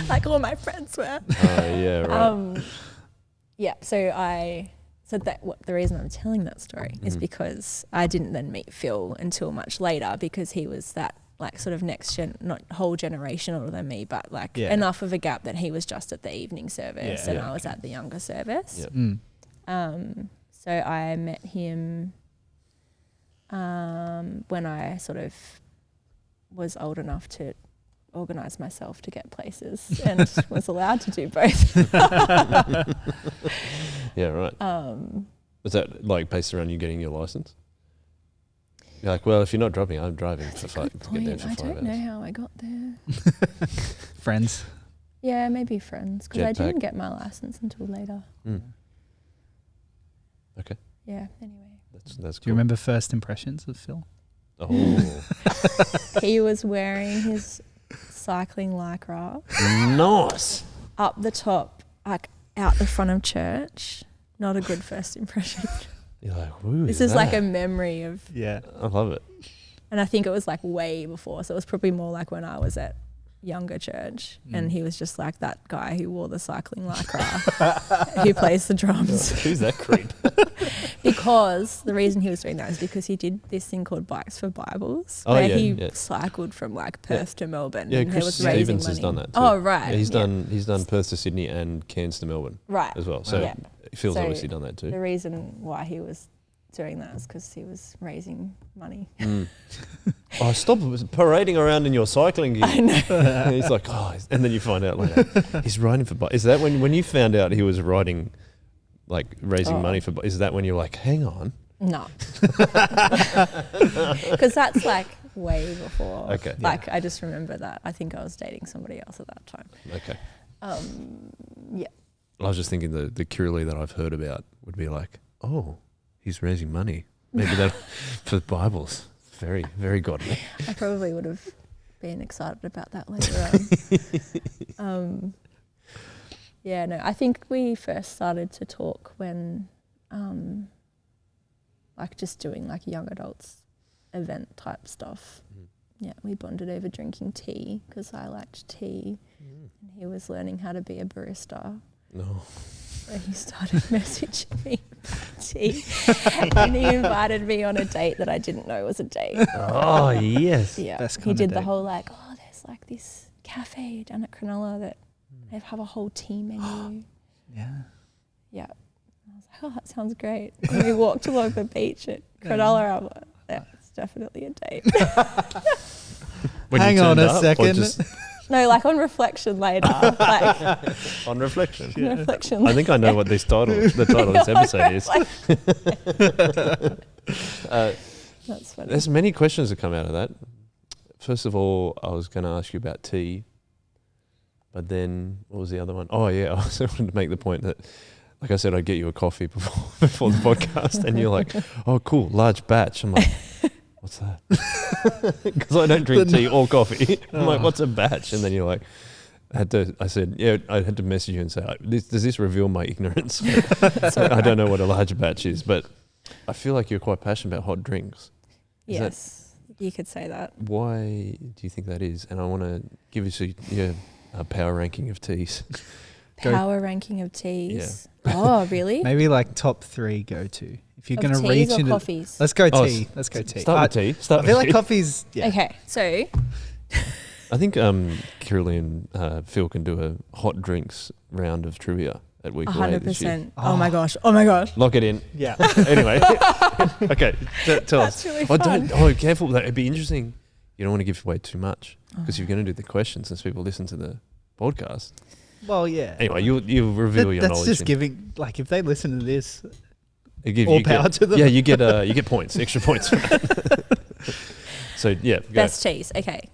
like all my friends were. Yeah, right. So the reason I'm telling that story is because I didn't then meet Phil until much later, because he was that like sort of not whole generation older than me, but like enough of a gap that he was just at the evening service and I was at the younger service. So I met him when I sort of was old enough to organise myself to get places and was allowed to do both. Yeah, right. Was that like based around you getting your license? You're like, well, if you're not driving, I'm driving for 5 to get there for 5 hours. I don't know how I got there. Friends. Yeah, maybe friends, because I Jetpack. didn't get my license until later. Okay. Yeah, anyway. That's cool. Do you remember first impressions of Phil? Oh. He was wearing his cycling lycra Nice. up the top, like out the front of church. Not a good first impression. You're like, who This is is like that? a memory of, Yeah. I love it. and I think it was like way before. So it was probably more like when I was at younger church, and he was just like that guy who wore the cycling lycra who plays the drums. Who's that creep? Because the reason he was doing that is because he did this thing called Bikes for Bibles, where he cycled from like Perth to Melbourne. Yeah, and Chris was raising Stevens has money. done that too. Oh, right. Yeah, he's done Perth to Sydney and Cairns to Melbourne Right. as well. So Phil's So obviously done that too. The reason why he was doing that is because he was raising money. Oh, stop parading around in your cycling gear. I know. He's like, oh, and then you find out later, he's riding for bikes. Is that when you found out he was riding, like raising money for bikes, is that when you're like, hang on? No. Because that's like way before. Okay. Like I just remember that. I think I was dating somebody else at that time. Okay. Yeah. I was just thinking the Kiralee that I've heard about would be like, oh, he's raising money. Maybe that for Bibles. Very, very godly. I probably would have been excited about that later on. Yeah, no, I think we first started to talk when, like just doing like young adults event type stuff. Yeah, we bonded over drinking tea because I liked tea and he was learning how to be a barista. No. So he started messaging me about tea, and he invited me on a date that I didn't know was a date. Oh, yes. Yeah, Best he kind of did the date. whole like, oh, there's like this cafe down at Cronulla that they have a whole tea menu. Yeah. Yeah, I was like, oh, that sounds great. And we walked along the beach at Cronulla. I'm like, that's definitely a date. When you Hang on turned a up, or second. just No, like on reflection later. Like on reflection. on reflection. I think I know what the title of this episode is. That's funny. There's many questions that come out of that. First of all, I was going to ask you about tea, but then what was the other one? Oh yeah, I also wanted to make the point that, like I said, I'd get you a coffee before the podcast, and you're like, "Oh, cool, large batch." I'm like, "What's that?" Because I don't drink tea or coffee. I'm like, "What's a batch?" And then you're like, I said, "Yeah." I had to message you and say, "Does this reveal my ignorance?" I don't know what a large batch is, but I feel like you're quite passionate about hot drinks. Yes, you could say that. Why do you think that is? And I want to give you a power ranking of teas. Go- Power ranking of teas. Oh, really? Maybe like top 3 go to. If you're Of going to teas reach or into coffees? Let's go Oh, tea. Let's go tea. Start with tea. I feel like coffee's Okay, so I think Kiralee and Phil can do a hot drinks round of trivia at week 8 this year. 100%. Oh my gosh. Oh my gosh. Lock it in. Yeah. Anyway, okay, tell us. That's really Oh, fun. careful! That it'd be interesting. You don't want to give away too much because you're going to do the questions since people listen to the podcast. Well, yeah. Anyway, you reveal your That's knowledge. just and giving, like, if they listen to this, it all you power get, to them. Yeah, you get points, extra points for that. So yeah, go. Best teas. Okay.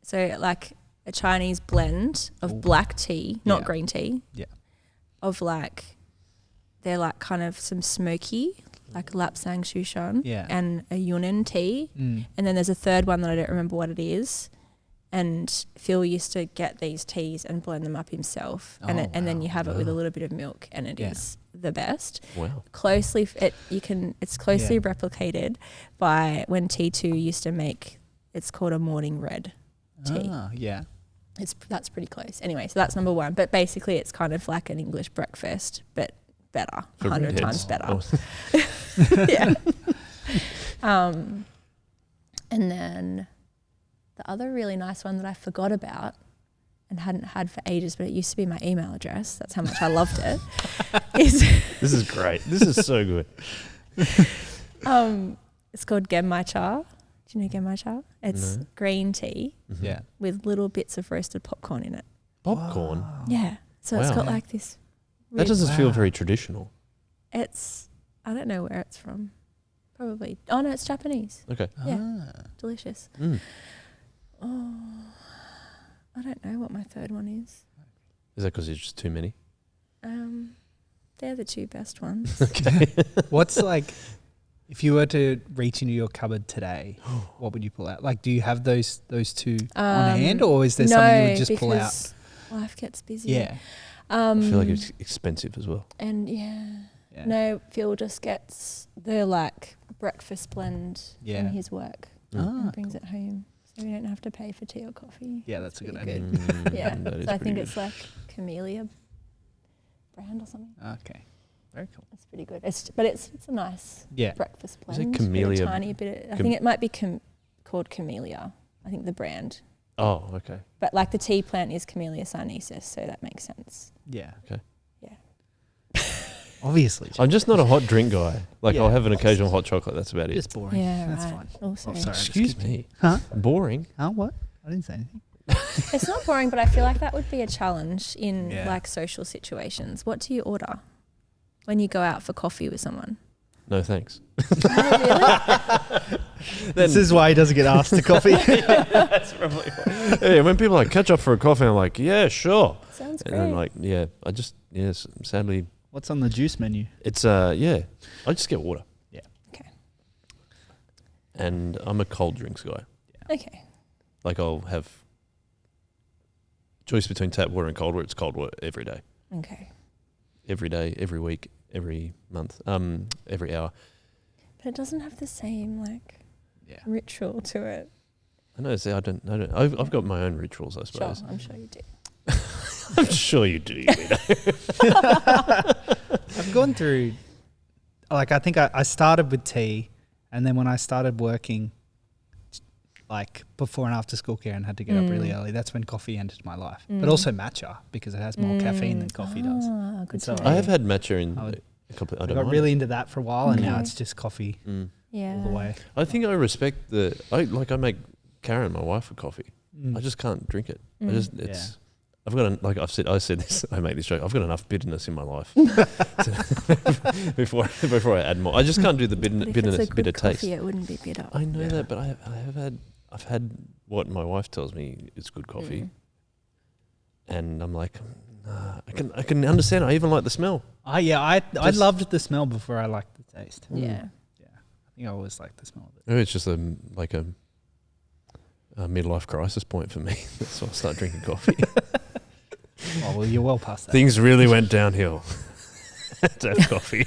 So like a Chinese blend of black tea, not Yeah. green tea. Yeah. Of like, they're like kind of some smoky, like Lapsang Shushan. Yeah. And a Yunnan tea. Mm. And then there's a third one that I don't remember what it is. And Phil used to get these teas and blend them up himself. And Oh, and then wow. you have it with a little bit of milk, and it is the best. Wow. It's closely replicated by when T2 used to make, it's called a morning red tea. Ah, yeah. That's pretty close. Anyway, so that's number 1. But basically it's kind of like an English breakfast, but better, For 100 redheads. times better. Oh. Yeah. And then the other really nice one that I forgot about and hadn't had for ages, but it used to be my email address. That's how much I loved it. Is This is great. This is so good. it's called Genmai Cha. Do you know Genmai Cha? It's No. green tea Yeah. with little bits of roasted popcorn in it. Popcorn. Yeah. So it's Wow. got like this. That doesn't feel Wow. very traditional. It's, I don't know where it's from. Probably. Oh no, it's Japanese. Okay. Yeah. Ah. Delicious. Mm. Oh, I don't know what my third one is. Is that because there's just too many? They're the 2 best ones. What's like, if you were to reach into your cupboard today, what would you pull out? Like, do you have those 2 on hand, or is there something you would just pull out? because life gets busy. Yeah. I feel like it's expensive as well. And yeah. Yeah. No, Phil just gets the like breakfast blend Yeah. in his work Ah, and brings it home. So we don't have to pay for tea or coffee. yeah, that's a good pretty idea. Yeah. That is So I pretty think good. it's like Camellia brand or something. Okay. Very cool. It's pretty good. But it's a nice Yeah. breakfast Is it blend. Camellia- Bit of tiny bit. I think it might be called Camellia. I think the brand. Oh, okay. But like the tea plant is Camellia sinensis, so that makes sense. Yeah. Okay. Yeah. Obviously. I'm just not a hot drink guy. Like Yeah. I'll have an occasional hot chocolate. That's about it. Just boring. Yeah, That's right. fine. Also, Oh, sorry. Excuse me. Huh? Boring. Huh? What? I didn't say anything. it's not boring, but I feel like that would be a challenge in Yeah. like social situations. What do you order when you go out for coffee with someone? No thanks. Oh, This is why he doesn't get asked to coffee. That's probably why. Yeah, when people like catch up for a coffee, I'm like, yeah, sure. really? Sounds And then great. like, yeah, I just sadly, What's on the juice menu? it's I just get water. Yeah. Okay. And I'm a cold drinks guy. Okay. Like I'll have choice between tap water and cold water. It's cold water every day, Okay. every week, every month, every hour. But it doesn't have the same like Yeah. ritual to it. I know. See, I don't. I've got my own rituals, I Sure, suppose. I'm sure you do. I'm sure you do. You know. I've gone through, like, I think I started with tea, and then when I started working, like before and after school care and had to get up really early, that's when coffee entered my life. But also matcha, because it has more caffeine than coffee does. Good so to I know. have had matcha in I would- a couple. I I don't got mind really it. into that for a while, and now it's just coffee Yeah. all the way. I think I respect I make Karen, my wife, a coffee. I just can't drink it. I've got I said this. I make this joke. I've got enough bitterness in my life before I add more. I just can't do the bitter Bitter taste. coffee, it wouldn't be bitter. I know that, but I've had what my wife tells me is good coffee, and I'm like, nah, I can understand. I even like the smell. I loved the smell before I liked the taste. Yeah. I think I always liked the smell of it. Maybe it's just a midlife crisis point for me. So I'll start drinking coffee. Oh, well, you're well past that. Things really went downhill to have coffee.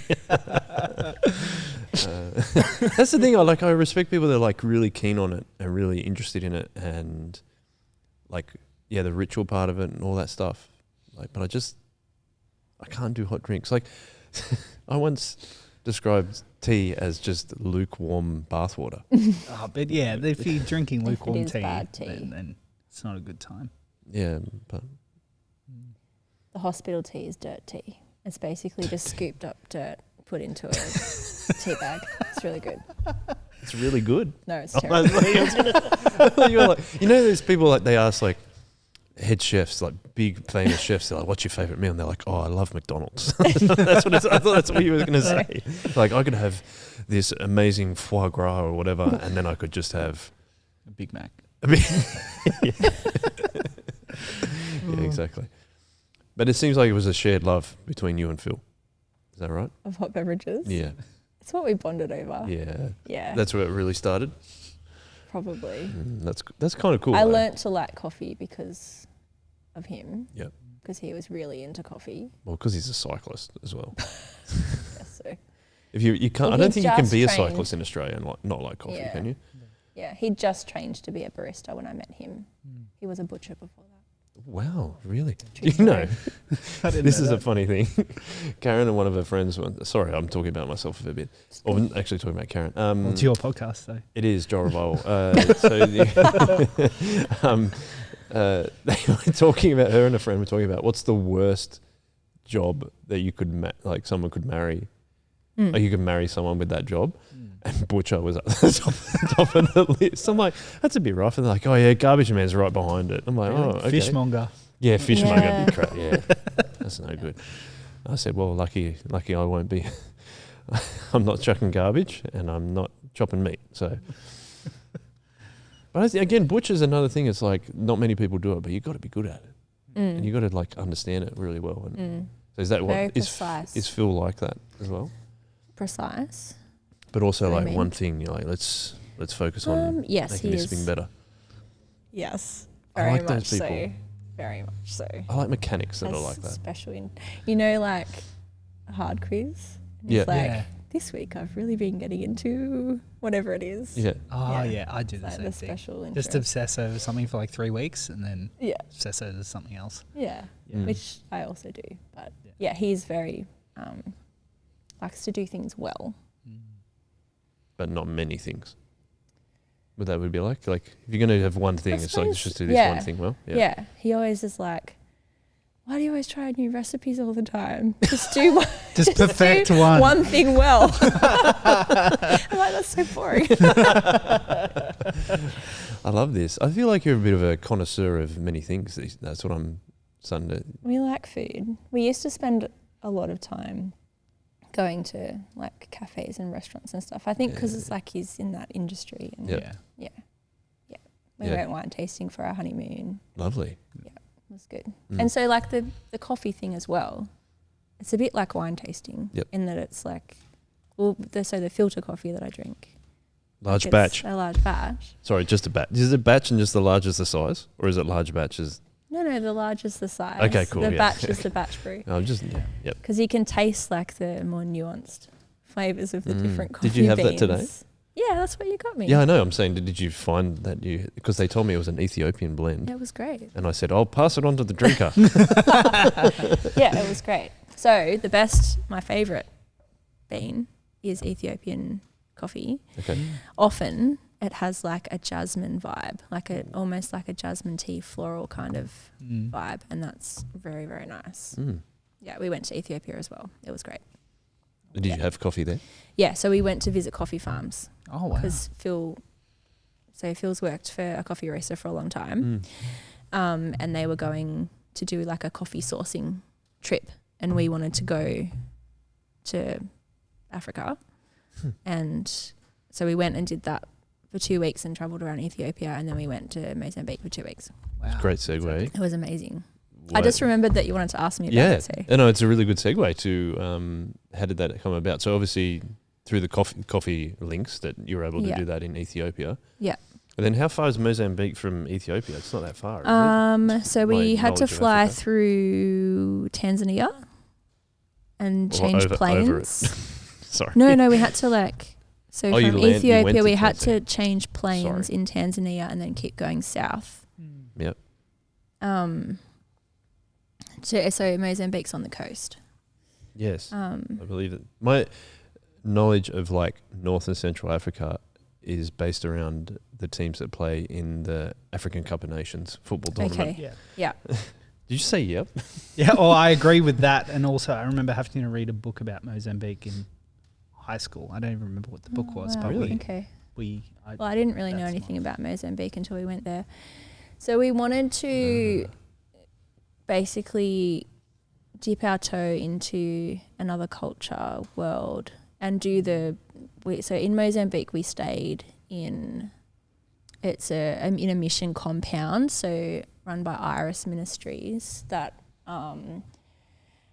That's the thing. I respect people that are like really keen on it and really interested in it, and like the ritual part of it and all that stuff. Like, but I can't do hot drinks. Like, I once described tea as just lukewarm bathwater. Oh, but yeah, if you're drinking If it lukewarm is tea, bad tea. then it's not a good time. Yeah, but The hospital tea is dirt tea. It's basically just scooped up dirt, put into a tea bag. It's really good. it's really good. No, it's I terrible. thought you were like, there's people like they ask like head chefs, like big famous chefs. They're like, "What's your favorite meal?" And they're like, "Oh, I love McDonald's." That's what I thought that's what you were going to say. Like, I could have this amazing foie gras or whatever, and then I could just have A Big Mac. yeah, exactly. But it seems like it was a shared love between you and Phil. Is that right? Of hot beverages. Yeah. It's what we bonded over. Yeah. Yeah. That's where it really started. Probably. That's kind of cool. I though. learnt to like coffee because of him. Yep. Because he was really into coffee. Well, because he's a cyclist as well. Yes, so If you can't, Well, I don't he think you can just be a trained. cyclist in Australia and not like coffee, Yeah. can you? yeah, he just trained to be a barista when I met him. He was a butcher before that. Wow, really? True Do you know? story. This is a funny thing. Karen and one of her friends sorry, I'm talking about myself a bit. Or actually talking about Karen. Well, it's your podcast, though. It is Joel Revival. They were talking about, her and a friend were talking about what's the worst job that you could someone could marry. Like you could marry someone with that job, and butcher was at the top of the list. I'm like, that's a bit rough. And they're like, oh yeah, garbage man's right behind it. I'm like, oh, okay. Fishmonger. Yeah, fishmonger. Yeah. Crap. Yeah, that's no good. I said, well, lucky I won't be. I'm not chucking garbage, and I'm not chopping meat. So, but again, butcher's another thing. It's like not many people do it, but you got to be good at it, and you got to like understand it really well. And so is that Very what precise. is Phil like that as well? Precise. But also What do you like mean? one thing, you're like, let's focus on Yes, making he this is. thing better. Yes. I Very like much those people. so. Very much so. I like mechanics that are Has like that. Special like a hard quiz. And Yeah. It's like, Yeah. this week I've really been getting into whatever it is. Yeah. Oh, Yeah. yeah, I do the Like same the thing. special Just interest. obsess over something for like 3 weeks and then Yeah. obsess over something else. Yeah. Mm. Which I also do. But Yeah. yeah, he's very likes to do things well. But not many things. What that would be like if you're going to have one thing, it's like, let's suppose, just do this yeah. one thing well. Yeah. He always is like, why do you always try new recipes all the time? Just do one. Just perfect do one. one thing well. I'm like, that's so boring. I love this. I feel like you're a bit of a connoisseur of many things. That's what I'm starting to. We like food. We used to spend a lot of time going to like cafes and restaurants and stuff. I think because it's like he's in that industry. And Yeah. we Yeah. went wine tasting for our honeymoon. Lovely. It was good. Mm. And so like the coffee thing as well, it's a bit like wine tasting in that it's like, the filter coffee that I drink. Large It's batch. A large batch. Sorry, just a batch. Is it batch and just the large is the size? Or is it large batches? No, the large is the size. Okay, cool, The yeah. batch is the batch brew. Yep. Because you can taste like the more nuanced flavors of the different coffee Did you have beans. that today? Yeah, that's what you got me. Yeah, I know. I'm saying, did you find that because they told me it was an Ethiopian blend. It was great. And I said, I'll pass it on to the drinker. Yeah, it was great. So my favourite bean is Ethiopian coffee. Okay. Often it has like a jasmine vibe, almost like a jasmine tea floral kind of vibe, and that's very, very nice. Mm. Yeah, we went to Ethiopia as well. It was great. Did you have coffee there? Yeah, so we went to visit coffee farms. Oh, wow. Because Phil's worked for a coffee roaster for a long time. And they were going to do like a coffee sourcing trip, and we wanted to go to Africa. And so we went and did that for 2 weeks and travelled around Ethiopia, and then we went to Mozambique for 2 weeks. Wow. Great segue. It was amazing. I just remembered that you wanted to ask me about Yeah. it. So. No, it's a really good segue to how did that come about? So obviously through the coffee links that you were able to do that in Ethiopia. Yeah. And then how far is Mozambique from Ethiopia? It's not that far, is it? So we had to knowledge of fly Africa. through Tanzania and change over planes. Sorry. No, we had to from you went Ethiopia to we had Tanzania. to change planes Sorry. in Tanzania and then keep going south. Yep. So Mozambique's on the coast. Yes. I believe that. My knowledge of like North and Central Africa is based around the teams that play in the African Cup of Nations football tournament. Okay. Yeah. Yeah. Did you say yep? Yeah, well, I agree with that. And also, I remember having to read a book about Mozambique in high school. I don't even remember what the book was, Wow. but Really? Okay. I I didn't really know That's anything about Mozambique until we went there. So we wanted to basically dip our toe into another culture world and do so in Mozambique we stayed in in a mission compound, so run by Iris Ministries that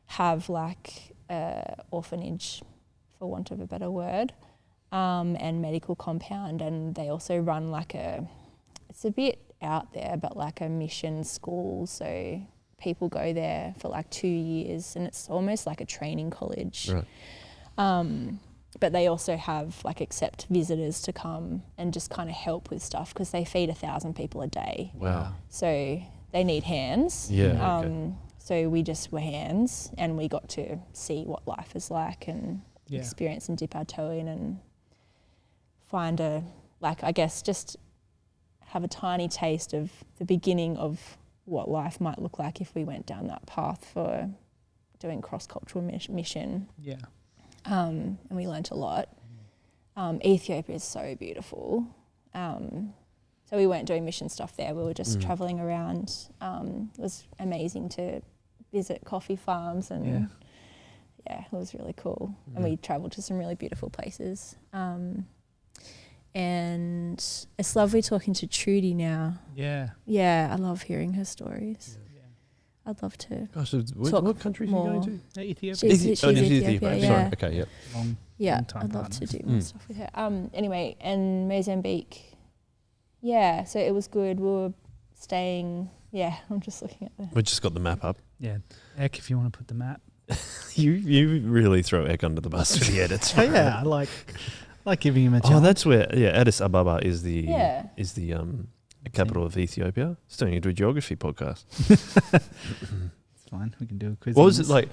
have like a orphanage, for want of a better word, and medical compound, and they also run it's a bit out there, but like a mission school, so people go there for like 2 years and it's almost like a training college. Right. But they also have accept visitors to come and just kind of help with stuff because they feed 1,000 people a day. Wow. So they need hands. Yeah. Okay. So we just were hands and we got to see what life is like and experience and dip our toe in and find just have a tiny taste of the beginning of what life might look like if we went down that path for doing cross-cultural mission. Yeah. And we learnt a lot. Ethiopia is so beautiful. So we weren't doing mission stuff there. We were just travelling around. It was amazing to visit coffee farms and it was really cool. And we travelled to some really beautiful places. And it's lovely talking to Trudy now. Yeah. Yeah, I love hearing her stories. Yeah. I'd love to. Gosh, what country are you more. going to? Ethiopia. She's Ethiopia, Sorry. yeah. Okay. Yep. Long Yeah, time I'd love partner. to do more stuff with her. Anyway, and Mozambique, so it was good. We were staying, I'm just looking at the... We just got the map up. Yeah. Eck, if you want to put the map. You really throw Eck under the bus for the edits. Oh, yeah, I like giving him a chance. Oh, that's where Addis Ababa is the Yeah. capital of Ethiopia. It's turning into a geography podcast. It's fine. We can do a quiz. What on was it this. like?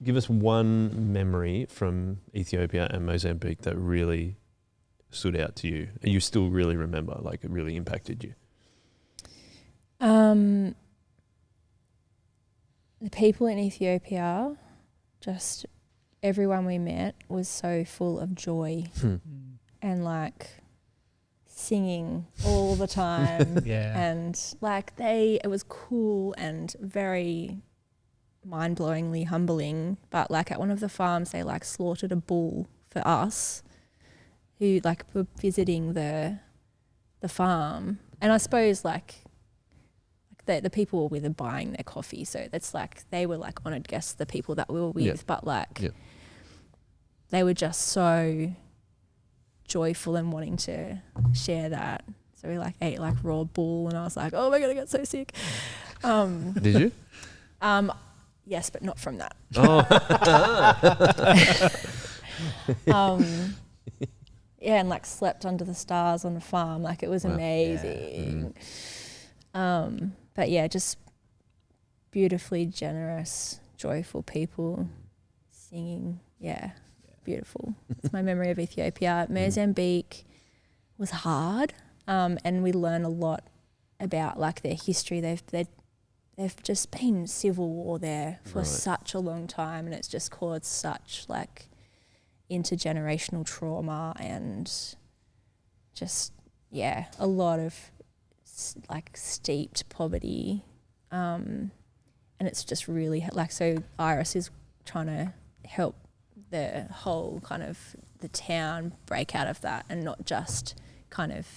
Give us one memory from Ethiopia and Mozambique that really stood out to you and you still really remember, like it really impacted you. The people in Ethiopia, just everyone we met was so full of joy and singing all the time. Yeah. And it was cool and very mind-blowingly humbling. But at one of the farms, they slaughtered a bull for us who were visiting the farm. And I suppose the people were buying their coffee, so that's they were honoured guests, the people that we were with. But they were just so joyful and wanting to share that. So we ate raw bull, and I was like, oh my god, I got so sick. Did you? Yes, but not from that. Oh. Yeah, and like slept under the stars on a farm. Like it was Wow. amazing. But yeah, just beautifully generous, joyful people singing. Yeah, beautiful. That's my memory of Ethiopia. Mozambique was hard, and we learn a lot about like their history. They've just been civil war there for such a long time, and it's just caused such like intergenerational trauma and just a lot of like steeped poverty, and it's just really like, so Iris is trying to help the whole kind of the town break out of that and not just kind of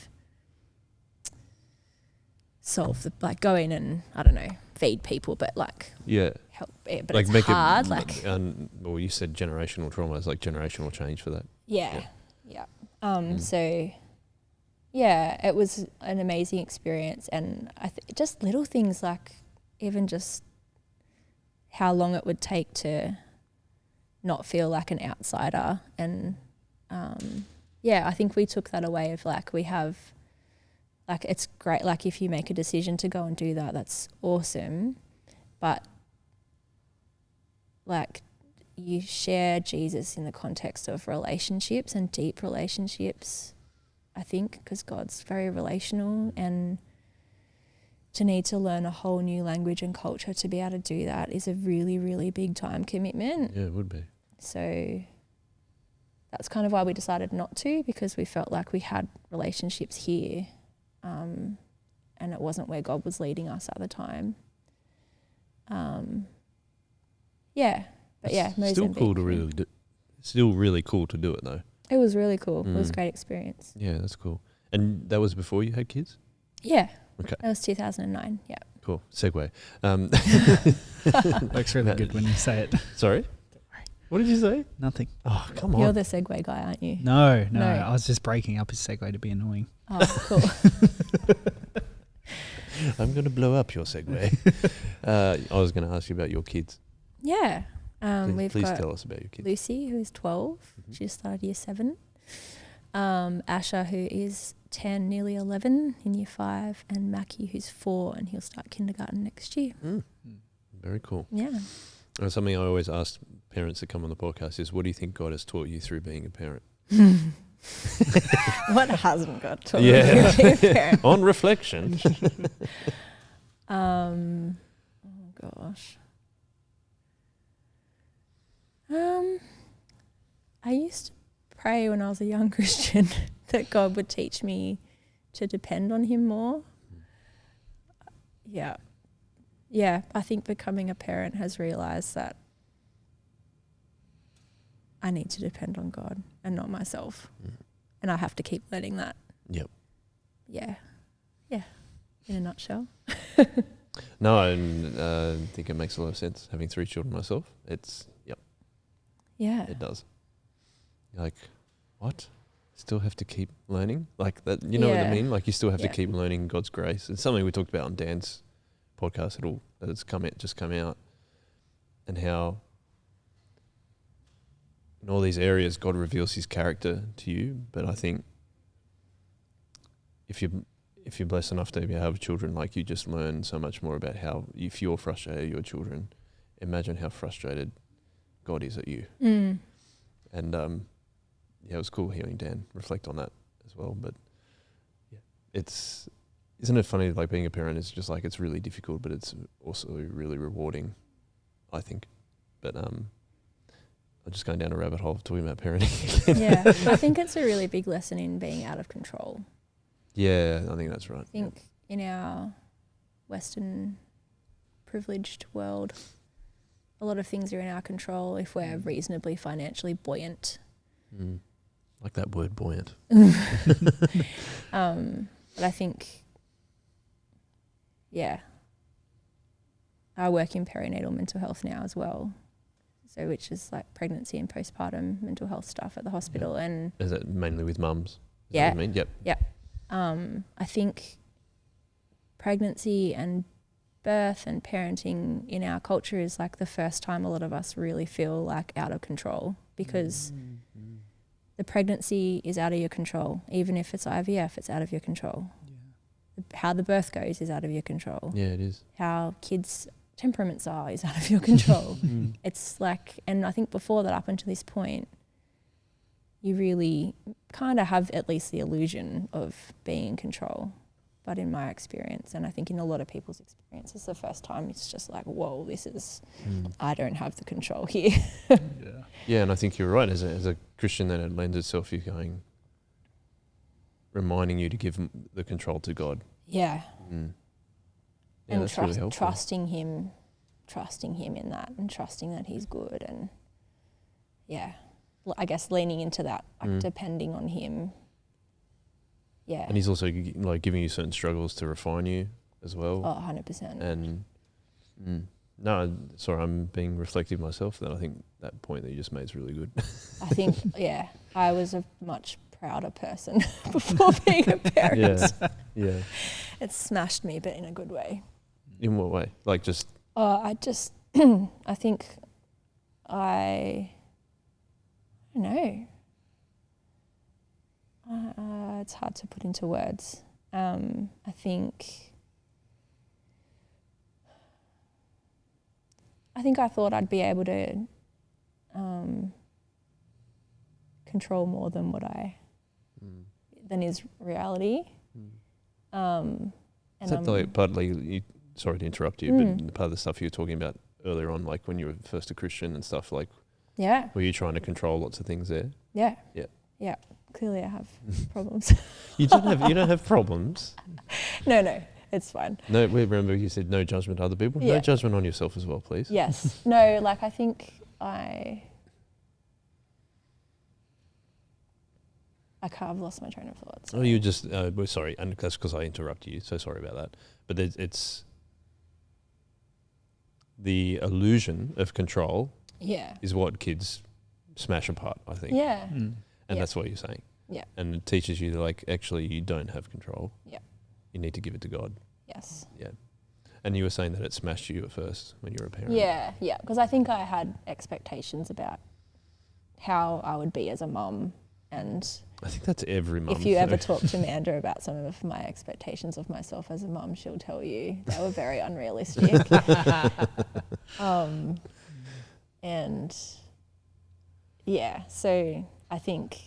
solve the, like go in and I don't know, feed people, but like help it. But like it's make hard. it, Like well, you said generational trauma. It's like generational change for that. yeah. So yeah, it was an amazing experience, and just little things like even just how long it would take to not feel like an outsider, and I think we took that away of like we have, like it's great, like if you make a decision to go and do that, that's awesome, but like you share Jesus in the context of relationships and deep relationships, I think, because God's very relational, and to need to learn a whole new language and culture to be able to do that is a really, really big time commitment. Yeah, it would be. So that's kind of why we decided not to, because we felt like we had relationships here, and it wasn't where God was leading us at the time. But yeah, Still Mozambique. cool to really do. Still really cool to do it though. It was really cool. It was a great experience. Yeah, that's cool. And that was before you had kids? Yeah. Okay. That was 2009. Yeah. Cool. Segue. Looks really good when you say it. Sorry? What did you say? Nothing. Oh, come on. You're the segue guy, aren't you? No. No. I was just breaking up his segue to be annoying. Oh, cool. I'm going to blow up your segue. I was going to ask you about your kids. Yeah. Please got tell us about your kids. Lucy, who is 12. She just started year 7. Asher, who is 10, nearly 11 in year 5, and Mackie, who's 4, and he'll start kindergarten next year. Very cool. Yeah. Something I always ask parents that come on the podcast is, what do you think God has taught you through being a parent? What hasn't God taught you through being a parent? On reflection. Oh gosh. I used to pray when I was a young Christian that God would teach me to depend on him more. Yeah. I think becoming a parent has realised that I need to depend on God and not myself. And I have to keep learning that. Yep. Yeah. In a nutshell. No, I think it makes a lot of sense. Having 3 children myself, Yeah. it does. Like, what? Still have to keep learning? Like that, you know what I mean? Like you still have to keep learning God's grace. It's something we talked about on Dan's podcast that's just come out, and how in all these areas God reveals his character to you. But I think if you're blessed enough to have children, like you just learn so much more about how, if you're frustrated at your children, imagine how frustrated God is at you. And it was cool hearing Dan reflect on that as well. But isn't it funny, like being a parent is just like, it's really difficult, but it's also really rewarding, I think. But I'm just going down a rabbit hole of talking about parenting. Yeah, I think it's a really big lesson in being out of control. Yeah, I think that's right. I think in our Western privileged world, a lot of things are in our control if we're reasonably financially buoyant. Like that word, buoyant. But I think, I work in perinatal mental health now as well. So which is like pregnancy and postpartum mental health stuff at the hospital. And is that mainly with mums? Is Yeah. that what you mean? Yep. I think pregnancy and birth and parenting in our culture is like the first time a lot of us really feel like out of control, because the pregnancy is out of your control. Even if it's IVF, it's out of your control. How the birth goes is out of your control. Yeah, it is. How kids' temperaments are is out of your control. It's like, and I think before that, up until this point, you really kind of have at least the illusion of being in control. But in my experience, and I think in a lot of people's experience, it's the first time it's just like, whoa, this is, I don't have the control here. Yeah, and I think you're right. As a Christian, then it lends itself you going, reminding you to give the control to God. Yeah. Yeah, And that's really helpful. trusting him in that, and trusting that he's good, and I guess leaning into that, like depending on him. Yeah. And he's also like giving you certain struggles to refine you as well. Oh, 100%. And no, sorry, I'm being reflective myself. Then I think that point that you just made is really good. I think, I was a much prouder person before being a parent. Yeah. It smashed me, but in a good way. In what way? Like just. I think I don't know. It's hard to put into words. I think I thought I'd be able to control more than than is reality. And Except like partly, sorry to interrupt you, but part of the stuff you were talking about earlier on, like when you were first a Christian and stuff, like were you trying to control lots of things there? Yeah. Clearly, I have problems. You don't have problems. No, it's fine. No, remember you said no judgment of other people. Yeah. No judgment on yourself as well, please. Yes. No, like I think I've lost my train of thought. Oh, you just we're sorry, and that's because I interrupted you. So sorry about that. But it's the illusion of control. Yeah. Is what kids smash apart, I think. Yeah. And that's what you're saying. Yeah. And it teaches you that, like, actually, you don't have control. Yeah. You need to give it to God. Yes. Yeah. And you were saying that it smashed you at first when you were a parent. Yeah. Because I think I had expectations about how I would be as a mum, and I think that's every mum. if you ever talk to Amanda about some of my expectations of myself as a mum, she'll tell you they were very unrealistic. And so I think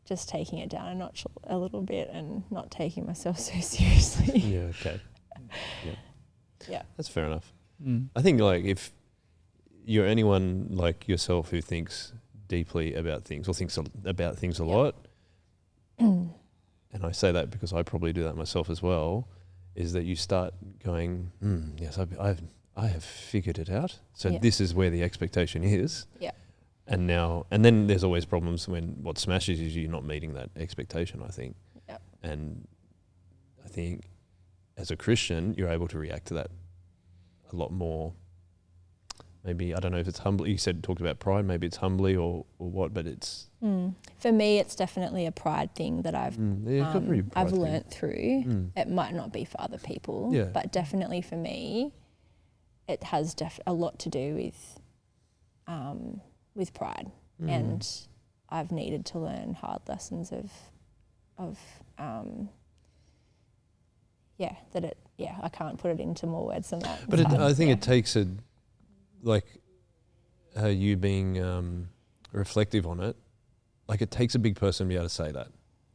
just taking it down a notch a little bit and not taking myself so seriously. Yeah, okay. Yeah. That's fair enough. I think, like, if you're anyone like yourself who thinks deeply about things or thinks about things a lot, and I say that because I probably do that myself as well, is that you start going, yes, I have figured it out. So this is where the expectation is. Yeah. And then there's always problems when what smashes is you not meeting that expectation, I think. Yep. And I think as a Christian, you're able to react to that a lot more. Maybe, I don't know if it's humbly, you talked about pride, maybe it's humbly or what, but it's... For me, it's definitely a pride thing that I've learnt through. It might not be for other people, but definitely for me, it has a lot to do with pride. And I've needed to learn hard lessons I can't put it into more words than that. But I think it takes you being reflective on it, like it takes a big person to be able to say that,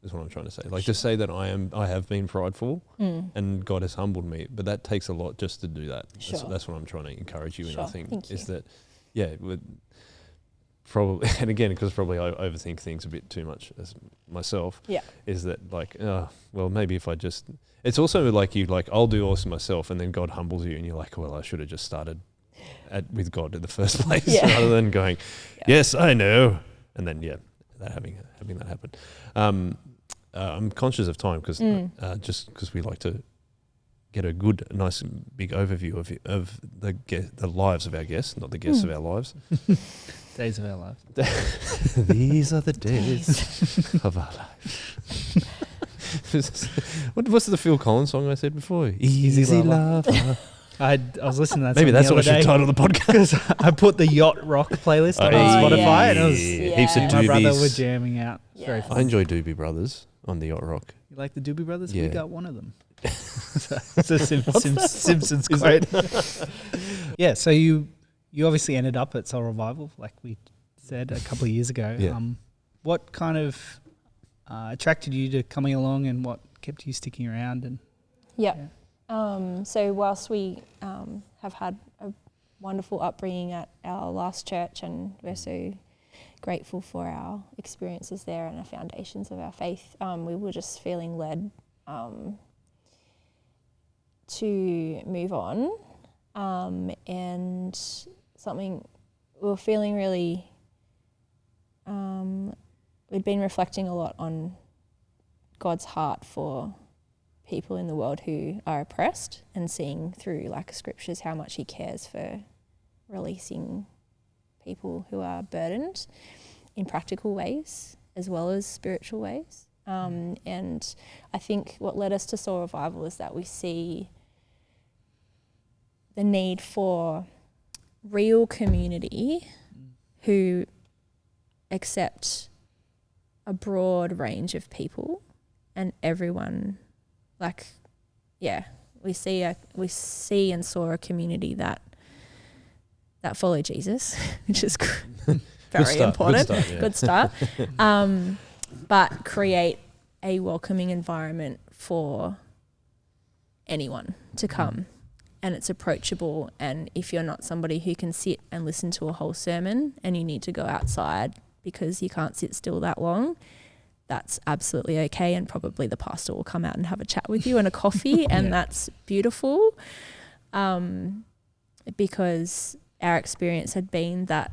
is what I'm trying to say. Like to say that I have been prideful and God has humbled me, but that takes a lot just to do that. Sure. That's what I'm trying to encourage you in, I think. Thank you. Is that, probably, and again, because probably I overthink things a bit too much as myself, is that like, well, maybe if I just, it's also like I'll do all this myself, and then God humbles you and you're like, well, I should have just started with God in the first place rather than going, yes, I know. And then, having that happen. I'm conscious of time because just because we like to get a good, nice, big overview of the lives of our guests, not the guests of our lives. Days of our lives. These are the days of our lives. What's the Phil Collins song I said before? Easy lover. I was listening to that Maybe song that's the what I other should day title the podcast. 'cause I put the Yacht Rock playlist on Oh, Spotify yeah. and it was Yeah. Heaps of my brother were Doobies. jamming out. It's very Yes. fun. I enjoy Doobie Brothers on the Yacht Rock. You like the Doobie Brothers? We Yeah. got one of them. It's a Simpsons quote. Yeah, so you obviously ended up at Soul Revival, like we said a couple of years ago. Yeah. What kind of attracted you to coming along, and what kept you sticking around? And Yep. So whilst we have had a wonderful upbringing at our last church, and we're so grateful for our experiences there and the foundations of our faith, we were just feeling led to move on, and something we were feeling really, we'd been reflecting a lot on God's heart for people in the world who are oppressed, and seeing through like scriptures how much he cares for releasing people who are burdened in practical ways as well as spiritual ways. And I think what led us to Soul Revival is that we see the need for real community who accept a broad range of people and everyone. Like, yeah, we see and saw a community that follow Jesus, which is very important. Good start. But create a welcoming environment for anyone to come, and it's approachable. And if you're not somebody who can sit and listen to a whole sermon and you need to go outside because you can't sit still that long, that's absolutely okay, and probably the pastor will come out and have a chat with you and a coffee, and that's beautiful, because our experience had been that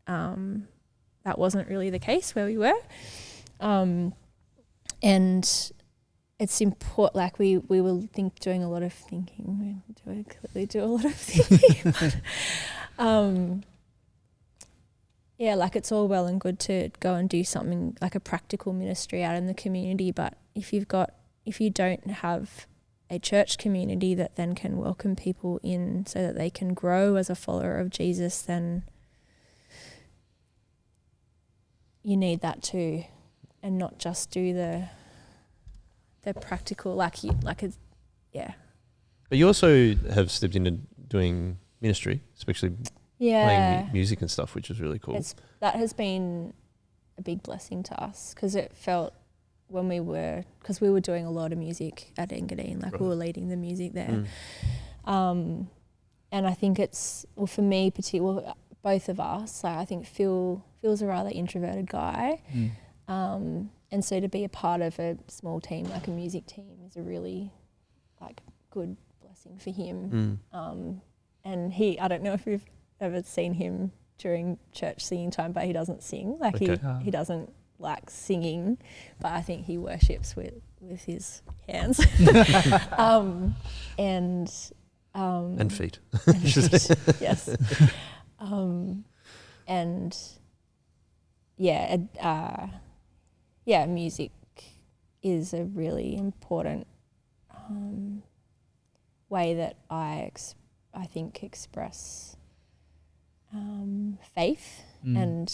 that wasn't really the case where we were, and it's important. Like we were doing a lot of thinking. We clearly do a lot of thinking. But, yeah, like it's all well and good to go and do something like a practical ministry out in the community, but if you don't have a church community that then can welcome people in so that they can grow as a follower of Jesus, then you need that too, and not just do the practical But you also have stepped into doing ministry, especially playing music and stuff, which is really cool. That has been a big blessing to us, because it felt because we were doing a lot of music at Engadine, like we were leading the music there. And I think it's, well, for me particularly, both of us, like I think Phil's a rather introverted guy. And so to be a part of a small team, like a music team, is a really like good blessing for him. And I don't know if you've ever seen him during church singing time, but he doesn't sing. Like he doesn't like singing, but I think he worships with his hands. And feet. And feet, yes. And music is a really important way that I think express faith and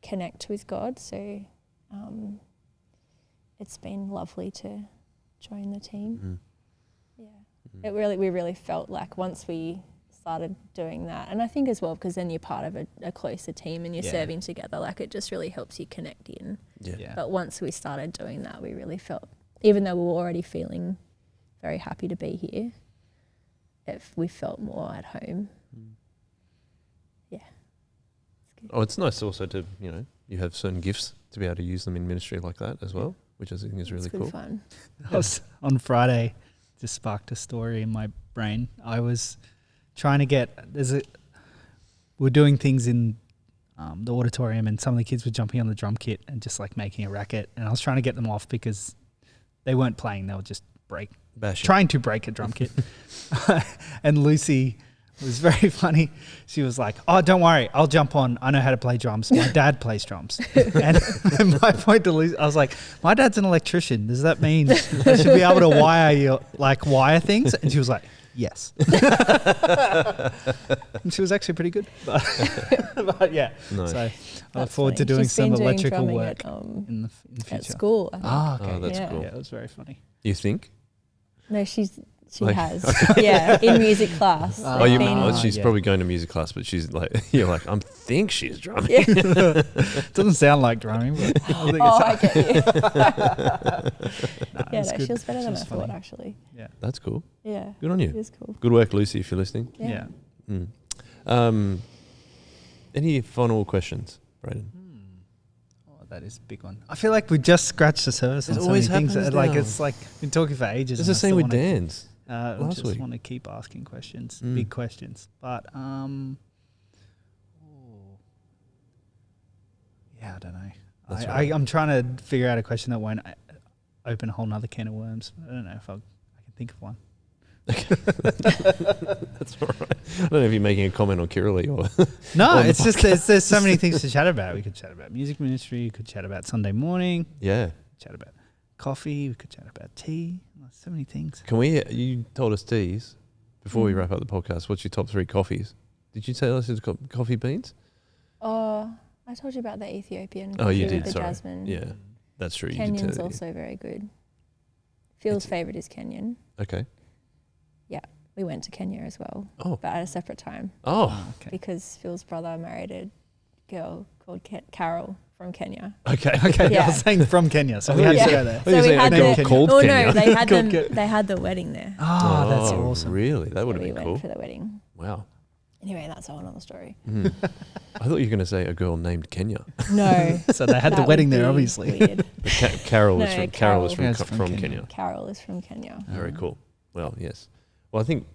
connect with God. So it's been lovely to join the team. We really felt like once we started doing that, and I think as well because then you're part of a closer team and you're serving together, like it just really helps you connect in. But once we started doing that, we really felt, even though we were already feeling very happy to be here, we felt more at home. It's nice also to, you have certain gifts to be able to use them in ministry like that as well, which I think is really cool. Fun. I was on Friday, just sparked a story in my brain. I was trying to get, we're doing things in the auditorium, and some of the kids were jumping on the drum kit and just like making a racket, and I was trying to get them off because they weren't playing, they were just trying to break a drum kit. And Lucy was very funny. She was like, "Oh, don't worry, I'll jump on. I know how to play drums. My dad plays drums." And my point to Lucy, I was like, "My dad's an electrician. Does that mean I should be able to wire things?" And she was like, Yes. And she was actually pretty good. But yeah. Nice. So I look That's forward to funny. doing She's some been doing electrical drumming work at, in the future. at school. I think. Ah, okay. Oh, that's Yeah. cool. Yeah, it was very funny. You think? No, she Like- has. Yeah, in music class. Oh, Oh, you They've mean been- she's yeah. probably going to music class, but she's like, you're like, I think she's drumming. Yeah. Doesn't sound like drumming, but I think Oh, it's, I get you. nah, Yeah, it's no, good. she was better than I It's thought, funny. actually. Yeah. That's cool. Yeah, Good on it you. is cool. Good work, Lucy, if you're listening. Yeah. Yeah. Any final questions, Brayden? Oh, that is a big one. I feel like we just scratched the surface It on so always many things. happens Like now. it's like been talking for ages. It's and the I same still with wanna- Dan's. I last just week. want to keep asking questions, Mm. big questions. But yeah, I don't know. That's right. I'm trying to figure out a question that won't open a whole nother can of worms. I don't know if I can think of one. That's all right. I don't know if you're making a comment on Kiralee or. No, On the it's just there's so many things to chat about. We could chat about music ministry. We could chat about Sunday morning. Yeah. Chat about coffee. We could chat about tea. So many things. Can we? You told us teas before we Mm. wrap up the podcast. What's your top 3 coffees? Did you tell us it's got coffee beans? Oh, I told you about the Ethiopian. Oh, you coffee did. with the Sorry. jasmine. Yeah, that's true. You did tell Kenyon's me. also very good. Phil's It's- favorite is Kenyan. Okay. We went to Kenya as well, Oh. but at a separate time Oh. Okay. because Phil's brother married a girl called Carol from Kenya. Okay. Okay. Yeah. I was saying from Kenya, so we Oh, had yeah. to go there. What do you So we say, had a girl the- called Oh Kenya? no, they had Called them. They had the wedding there. Oh, that's awesome. Really? That would So have we been went cool. for the wedding. Wow. Anyway, that's a whole other story. Mhm. I thought you were going to say a girl named Kenya. No, So they had the that wedding would there, be obviously. Weird. But Carol is No, from Carol is Carol. from, Yes, from from Kenya. Kenya. Carol is from Kenya. Very cool. Well, yes. Well, I think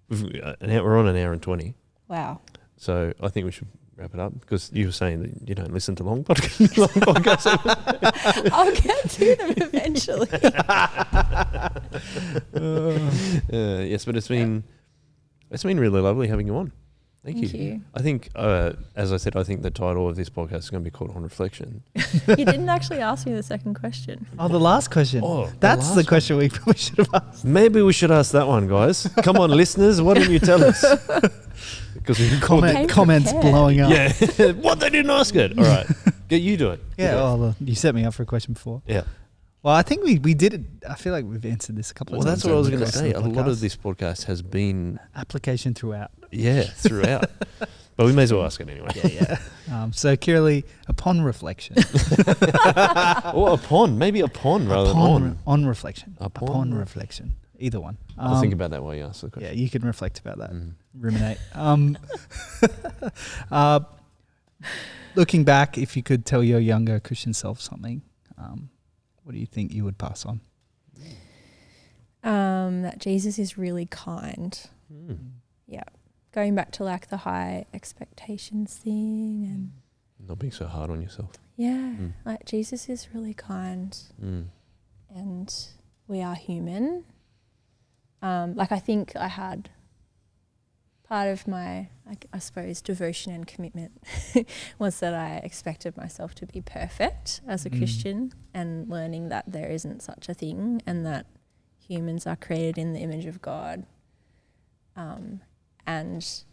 we're on an hour and 20, Wow. so I think we should wrap it up because you were saying that you don't listen to long podcasts. I'll get to them eventually. Yes, but it's been really lovely having you on. Thank you. I think, as I said, I think the title of this podcast is going to be called On Reflection. You didn't actually ask me the second question. Oh, the last question. Oh, That's the question we probably should have asked. Maybe we should ask that one, guys. Come on, listeners, why don't you tell us? Because we Came Comments prepared. blowing up. Yeah. What, they didn't ask it? All right. Get you do it. Yeah, You do it. well, you set me up for a question before. Yeah. Well, I think we did it. I feel like we've answered this a couple Well, of times. that's what I was over going the to course say. A the lot of podcast. this podcast has been, Application throughout. throughout. But we may as well ask it anyway. Yeah. So, Kiralee, upon reflection. Or upon. Maybe upon rather than on. On reflection. Upon Upon re- reflection. Either one. I'll think about that while you ask the Yeah, question. you can reflect about that. Mm. Ruminate. Looking back, if you could tell your younger Christian self something, what do you think you would pass on? That Jesus is really kind. Mm. Yeah. Going back to like the high expectations thing and Not being so hard on yourself. yeah, Mm. like Jesus is really kind Mm. and we are human. Like I think I had part of my, I suppose, devotion and commitment was that I expected myself to be perfect as a Christian and learning that there isn't such a thing and that humans are created in the image of God and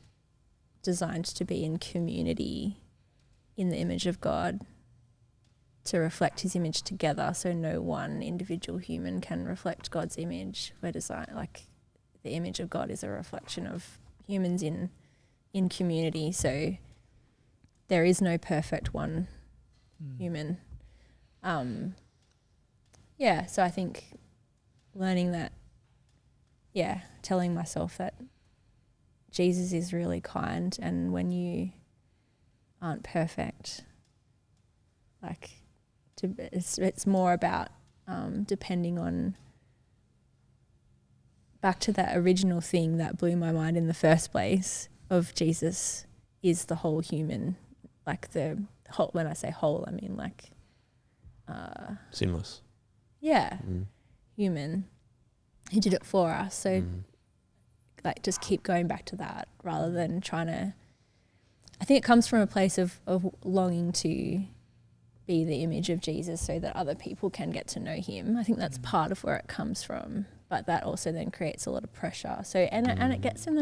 designed to be in community in the image of God to reflect his image together, so no one individual human can reflect God's image. We're designed, like the image of God is a reflection of humans in community, so there is no perfect one human. Yeah, so I think learning that, yeah, telling myself that Jesus is really kind, and when you aren't perfect, like it's more about depending on back to that original thing that blew my mind in the first place of Jesus is the whole human, like the whole, when I say whole, I mean like Sinless. yeah, Mm. human. He did it for us, so Mm. like just keep going back to that rather than trying to, I think it comes from a place of longing to be the image of Jesus so that other people can get to know him. I think that's part of where it comes from. but that also then creates a lot of pressure. So and it gets in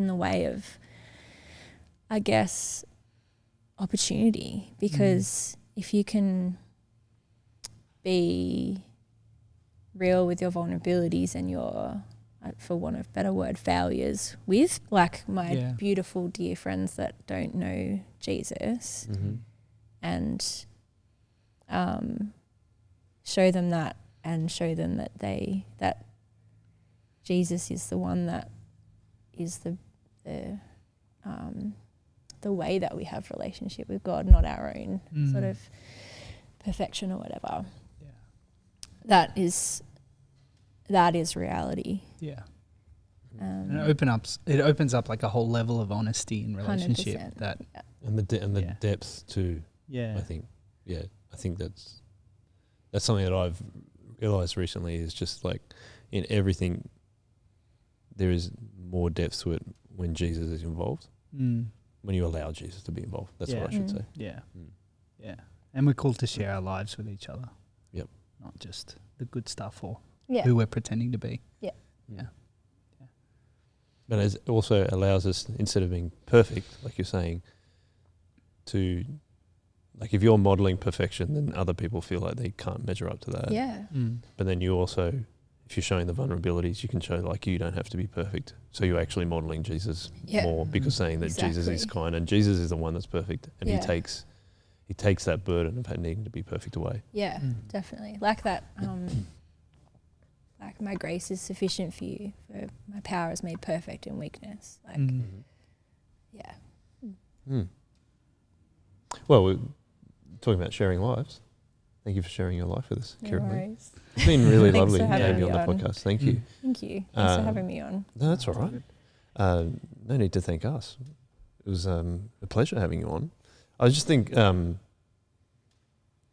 the way of, I guess, opportunity, because if you can be real with your vulnerabilities and your, for want of a better word, failures with, like my beautiful dear friends that don't know Jesus, and show them that, and show them that that Jesus is the one that is the way that we have relationship with God, not our own sort of perfection or whatever. Yeah. That is reality. Yeah. And it opens up like a whole level of honesty in relationship 100%. that And the depth too. Yeah. I think that's something that I've realized recently, is just like in everything there is more depth to it when Jesus is involved. When you allow Jesus to be involved. That's what I should say. Yeah. Yeah. And we're called to share our lives with each other. Yep. Not just the good stuff or Yeah. who we're pretending to be. Yeah. Yeah. But it also allows us, instead of being perfect, like you're saying, to, like, if you're modeling perfection, then other people feel like they can't measure up to that. Yeah. But then you also, if you're showing the vulnerabilities, you can show like you don't have to be perfect. So you're actually modeling Jesus more, because saying that Jesus is kind and Jesus is the one that's perfect, and he takes that burden of needing to be perfect away. Yeah, definitely. Like that, like my grace is sufficient for you, for my power is made perfect in weakness. Like, yeah. Well, we're talking about sharing lives. Thank you for sharing your life with us, No Kiralee. worries. It's been really Thanks lovely for having having you me on the on. podcast. Thank you. Thank you. Thanks for having me on. No, that's all right. No need to thank us. It was a pleasure having you on. I just think, to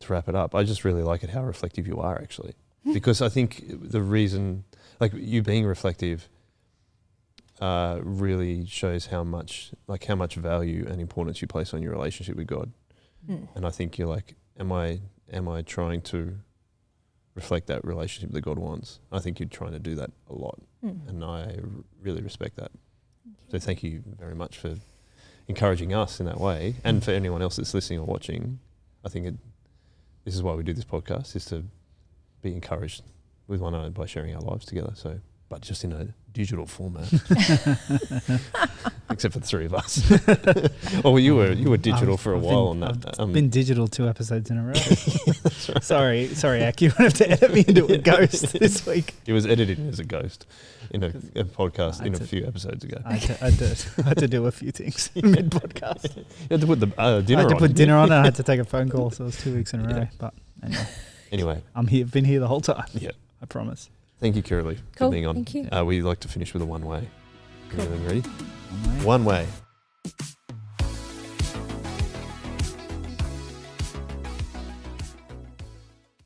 wrap it up, I just really like it how reflective you are, actually. Because I think the reason, like you being reflective, really shows how much value and importance you place on your relationship with God. And I think you're like, am I trying to reflect that relationship that God wants? I think you're trying to do that a lot, and I really respect that. So thank you very much for encouraging us in that way, and for anyone else that's listening or watching. I think this is why we do this podcast, is to be encouraged with one another by sharing our lives together. So, but just in a digital format, except for the three of us. Oh, well, you were digital for a while on that. I've been digital 2 episodes in a row. Right. Sorry, Ak, you won't have to edit me into a ghost this week. It was edited as a ghost in a podcast a few episodes ago. I had to do a few things mid podcast. You had to put the dinner on. I had to put dinner on, and I had to take a phone call, so it was 2 weeks in a row. But anyway, I'm here. Been here the whole time. Yeah, I promise. Thank you, Kiralee, Cool. for being on. Thank you. We like to finish with a one way. Cool. Everything ready? One way. One way.